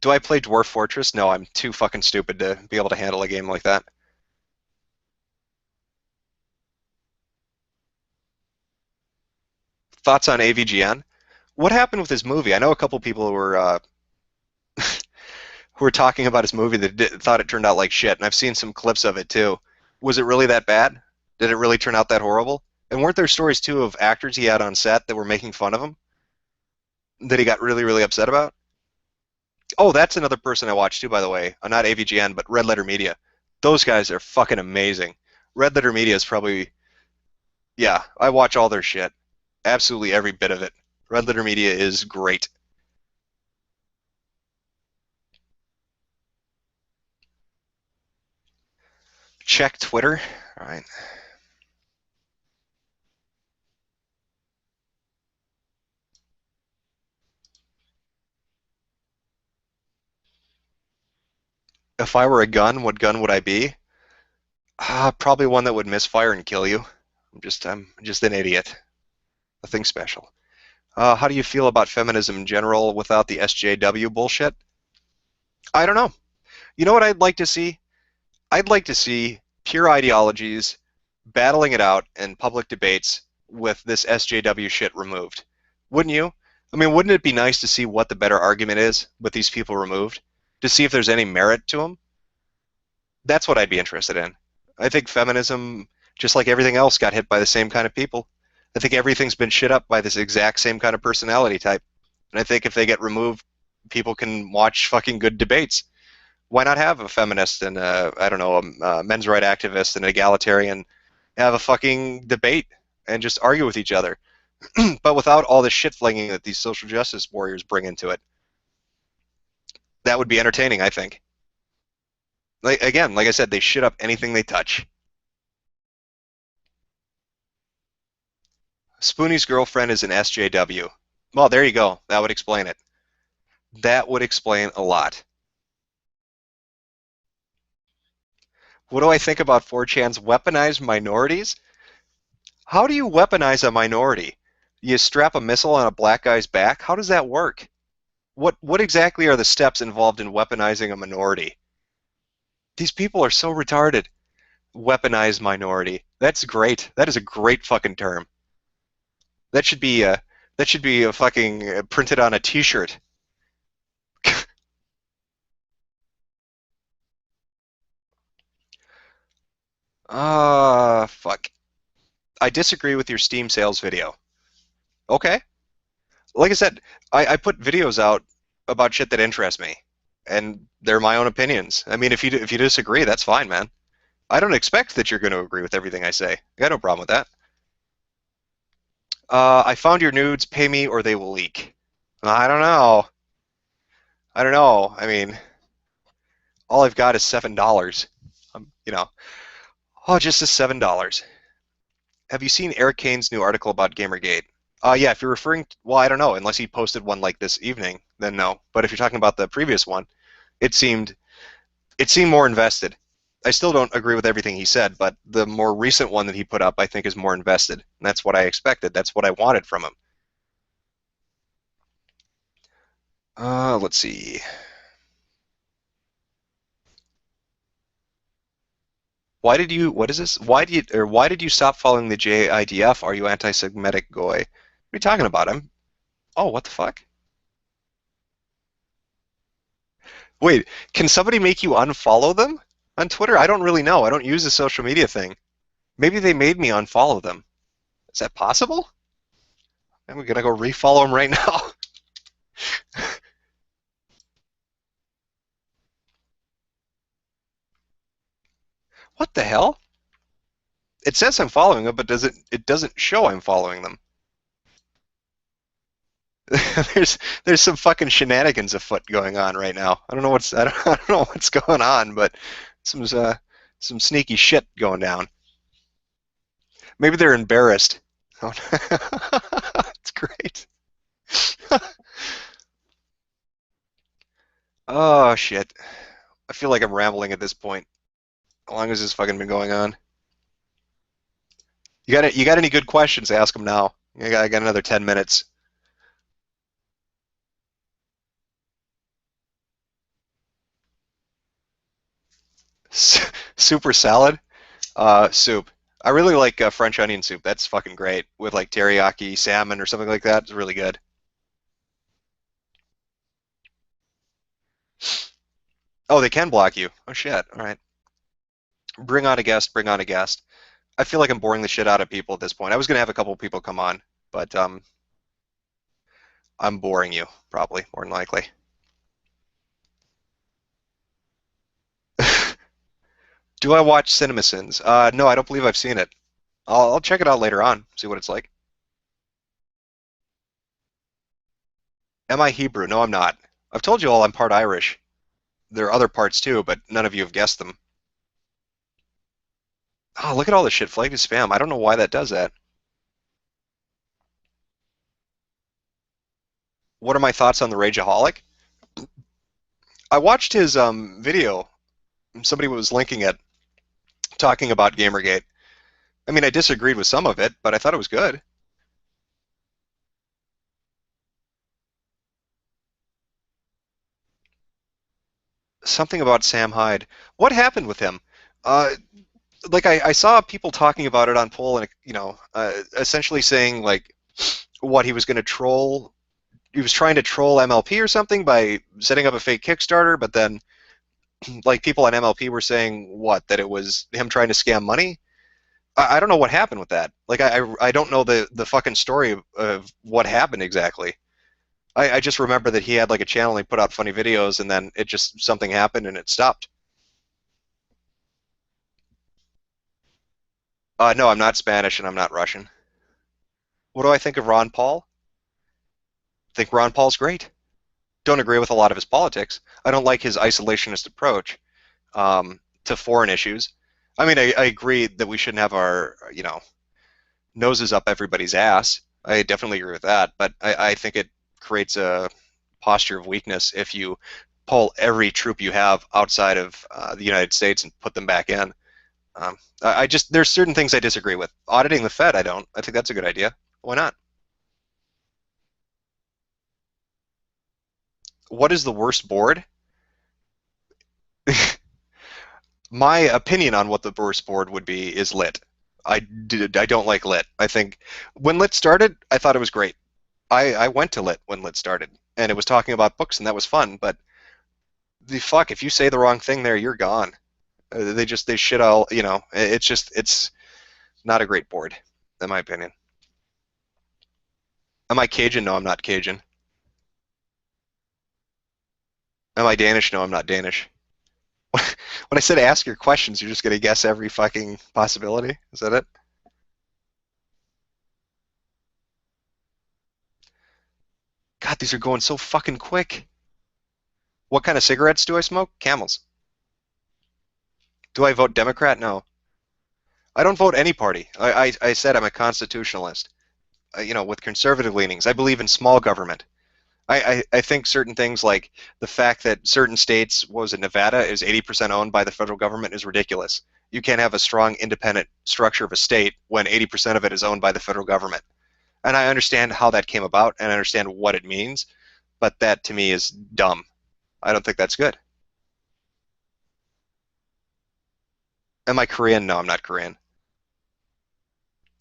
Do I play Dwarf Fortress? No, I'm too fucking stupid to be able to handle a game like that. Thoughts on AVGN? What happened with his movie? I know a couple people who were talking about his movie that thought it turned out like shit, and I've seen some clips of it too. Was it really that bad? Did it really turn out that horrible? And weren't there stories too of actors he had on set that were making fun of him that he got really, really upset about? Oh, that's another person I watched too, by the way. Not AVGN, but Red Letter Media. Those guys are fucking amazing. Red Letter Media is probably, yeah, I watch all their shit. Absolutely every bit of it. Red Letter Media is great. Check Twitter. All right. If I were a gun, what gun would I be? Probably one that would misfire and kill you. I'm just an idiot. Nothing special. How do you feel about feminism in general without the SJW bullshit? I don't know. You know what I'd like to see? I'd like to see pure ideologies battling it out in public debates with this SJW shit removed. Wouldn't you? I mean, wouldn't it be nice to see what the better argument is with these people removed? To see if there's any merit to them? That's what I'd be interested in. I think feminism, just like everything else, got hit by the same kind of people. I think everything's been shit up by this exact same kind of personality type. And I think if they get removed, people can watch fucking good debates. Why not have a feminist and I don't know, a men's right activist and an egalitarian have a fucking debate and just argue with each other, but without all the shit flinging that these social justice warriors bring into it. That would be entertaining, I think. Like again, like I said, they shit up anything they touch. Spoonie's girlfriend is an SJW. Well, there you go. That would explain it. That would explain a lot. What do I think about 4chan's weaponized minorities? How do you weaponize a minority? You strap a missile on a black guy's back? How does that work? What exactly are the steps involved in weaponizing a minority? These people are so retarded. Weaponized minority. That's great. That is a great fucking term. That should be a fucking printed on a T-shirt. Ah, fuck. I disagree with your Steam sales video. Okay. Like I said, I put videos out about shit that interests me, and they're my own opinions. I mean, if you disagree, that's fine, man. I don't expect that you're going to agree with everything I say. I got no problem with that. I found your nudes. Pay me or they will leak. I don't know. I don't know. I mean, all I've got is $7. Oh, just the $7. Have you seen Eric Kane's new article about Gamergate? Yeah, if you're referring to, well, I don't know, unless he posted one like this evening, then no. But if you're talking about the previous one, it seemed it seemed more invested. I still don't agree with everything he said, but the more recent one that he put up, I think, is more invested. And that's what I expected. That's what I wanted from him. Let's see. Why did you? What is this? Why did you stop following the JIDF? Are you anti-Semitic goy? What are you talking about? Oh, what the fuck? Wait, can somebody make you unfollow them on Twitter? I don't really know. I don't use the social media thing. Maybe they made me unfollow them. Is that possible? I'm gonna go refollow them right now. What the hell? It says I'm following them, but it doesn't show I'm following them. There's some fucking shenanigans afoot going on right now. I don't know what's going on, but some sneaky shit going down. Maybe they're embarrassed. Oh, it's great. Oh shit. I feel like I'm rambling at this point. How long has this fucking been going on? You got any good questions? Ask them now. I got another 10 minutes. Super salad? Soup. I really like French onion soup. That's fucking great with like teriyaki salmon or something like that. It's really good. Oh, they can block you. Oh shit. All right. Bring on a guest. Bring on a guest. I feel like I'm boring the shit out of people at this point. I was gonna have a couple people come on, but I'm boring you probably more than likely. Do I watch CinemaSins? No, I don't believe I've seen it. I'll check it out later on. See what it's like. Am I Hebrew? No, I'm not. I've told you all I'm part Irish. There are other parts too, but none of you have guessed them. Oh, look at all this shit flagged as spam. I don't know why that does that. What are my thoughts on the Rageaholic? I watched his video. Somebody was linking it, talking about Gamergate. I mean, I disagreed with some of it, but I thought it was good. Something about Sam Hyde. What happened with him? Uh, like I saw people talking about it on poll, and essentially saying like what he was going to troll. He was trying to troll MLP or something by setting up a fake Kickstarter, but then like people on MLP were saying what, that it was him trying to scam money. I don't know what happened with that. Like I don't know the fucking story of what happened exactly. I just remember that he had like a channel and he put out funny videos and then it just something happened and it stopped. No, I'm not Spanish and I'm not Russian. What do I think of Ron Paul? I think Ron Paul's great. Don't agree with a lot of his politics. I don't like his isolationist approach to foreign issues. I mean, I agree that we shouldn't have our, noses up everybody's ass. I definitely agree with that, but I think it creates a posture of weakness if you pull every troop you have outside of the United States and put them back in. I just there's certain things I disagree with. Auditing the Fed, I don't. I think that's a good idea. Why not? What is the worst board? My opinion on what the worst board would be is lit. I don't like lit. I think when lit started, I thought it was great. I went to lit when lit started, and it was talking about books, and that was fun. But the fuck, if you say the wrong thing there, you're gone. They shit all. It's not a great board, in my opinion. Am I Cajun? No, I'm not Cajun. Am I Danish? No, I'm not Danish. When I said ask your questions, you're just gonna guess every fucking possibility. Is that it? God, these are going so fucking quick. What kind of cigarettes do I smoke? Camels. Do I vote Democrat? No. I don't vote any party. I said I'm a constitutionalist. With conservative leanings. I believe in small government. I think certain things like the fact that certain states, what was it, Nevada, is 80% owned by the federal government is ridiculous. You can't have a strong independent structure of a state when 80% of it is owned by the federal government. And I understand how that came about and I understand what it means, but that to me is dumb. I don't think that's good. Am I Korean? No, I'm not Korean.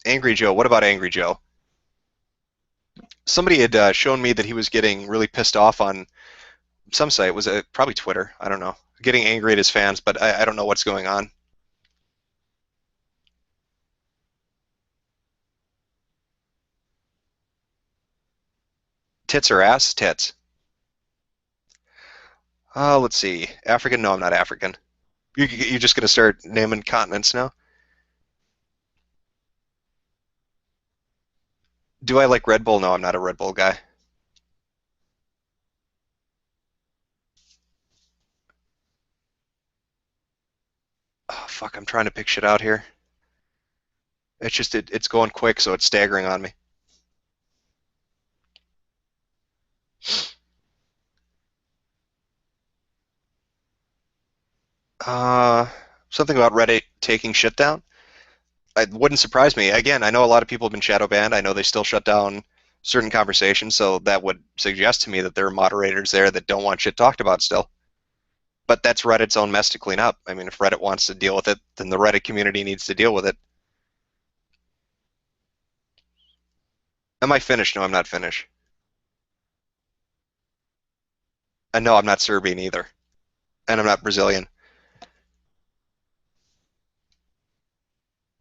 Angry Joe. What about Angry Joe? Somebody had shown me that he was getting really pissed off on some site. Was it probably Twitter? I don't know. Getting angry at his fans, but I don't know what's going on. Tits or ass? Tits. Let's see. African? No, I'm not African. You're just gonna start naming continents now? Do I like Red Bull? No, I'm not a Red Bull guy. Oh, fuck, I'm trying to pick shit out here. It's going quick, so it's staggering on me. Uh, Something about Reddit taking shit down. It wouldn't surprise me. Again, I know a lot of people have been shadow banned. I know they still shut down certain conversations, so that would suggest to me that there are moderators there that don't want shit talked about still. But that's Reddit's own mess to clean up. I mean, if Reddit wants to deal with it, then the Reddit community needs to deal with it. Am I Finnish? No, I'm not Finnish. And no, I'm not Serbian either. And I'm not Brazilian.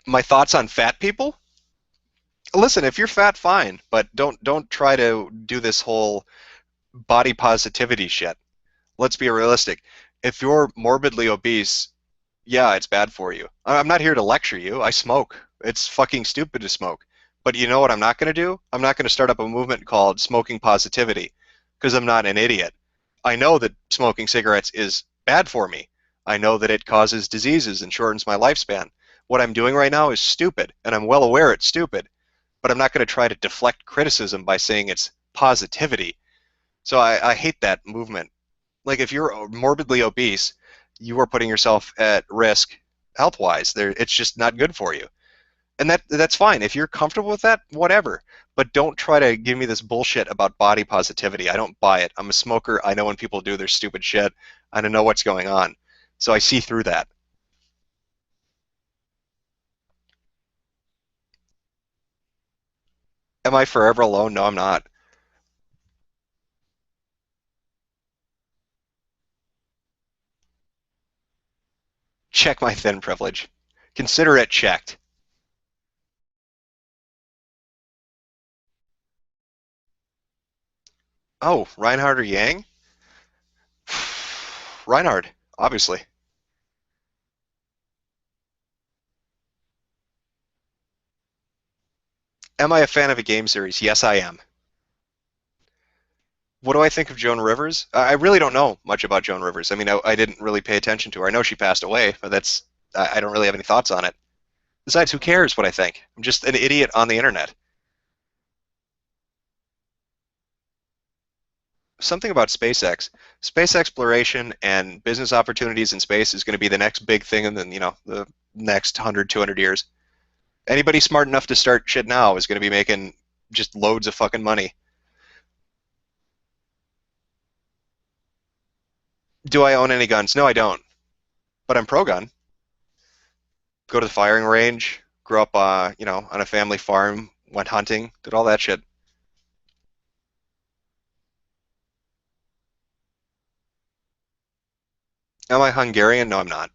My thoughts on fat people? Listen, if you're fat, fine, but don't try to do this whole body positivity shit. Let's be realistic. If you're morbidly obese, yeah, it's bad for you. I'm not here to lecture you. I smoke. It's fucking stupid to smoke. But you know what I'm not going to do? I'm not going to start up a movement called smoking positivity because I'm not an idiot. I know that smoking cigarettes is bad for me. I know that it causes diseases and shortens my lifespan. What I'm doing right now is stupid, and I'm well aware it's stupid, but I'm not going to try to deflect criticism by saying it's positivity. So I hate that movement. Like if you're morbidly obese, you are putting yourself at risk health-wise. It's just not good for you. And that's fine. If you're comfortable with that, whatever. But don't try to give me this bullshit about body positivity. I don't buy it. I'm a smoker. I know when people do their stupid shit. I don't know what's going on. So I see through that. Am I forever alone? No, I'm not. Check my thin privilege. Consider it checked. Oh, Reinhardt or Yang? Reinhardt, obviously. Am I a fan of a game series? Yes, I am. What do I think of Joan Rivers? I really don't know much about Joan Rivers. I mean, I didn't really pay attention to her. I know she passed away, but I don't really have any thoughts on it. Besides, who cares what I think? I'm just an idiot on the internet. Something about SpaceX. Space exploration and business opportunities in space is going to be the next big thing in the next 100, 200 years. Anybody smart enough to start shit now is going to be making just loads of fucking money. Do I own any guns? No, I don't. But I'm pro gun. Go to the firing range, grew up, on a family farm, went hunting, did all that shit. Am I Hungarian? No, I'm not.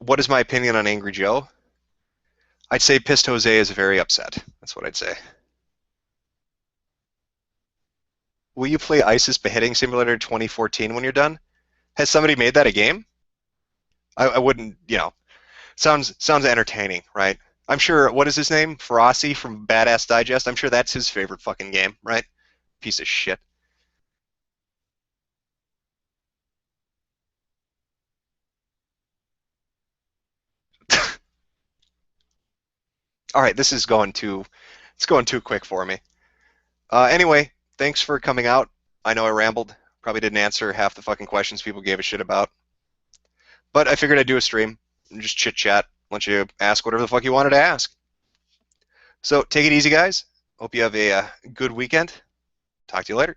What is my opinion on Angry Joe? I'd say Pissed Jose is very upset. That's what I'd say. Will you play ISIS Beheading Simulator 2014 when you're done? Has somebody made that a game? I wouldn't. Sounds entertaining, right? I'm sure. What is his name? Ferocity from Badass Digest. I'm sure that's his favorite fucking game, right? Piece of shit. All right, this is going too. It's going too quick for me. Anyway, thanks for coming out. I know I rambled. Probably didn't answer half the fucking questions people gave a shit about, but I figured I'd do a stream and just chit chat. Let you ask whatever the fuck you wanted to ask. So take it easy, guys. Hope you have a good weekend. Talk to you later.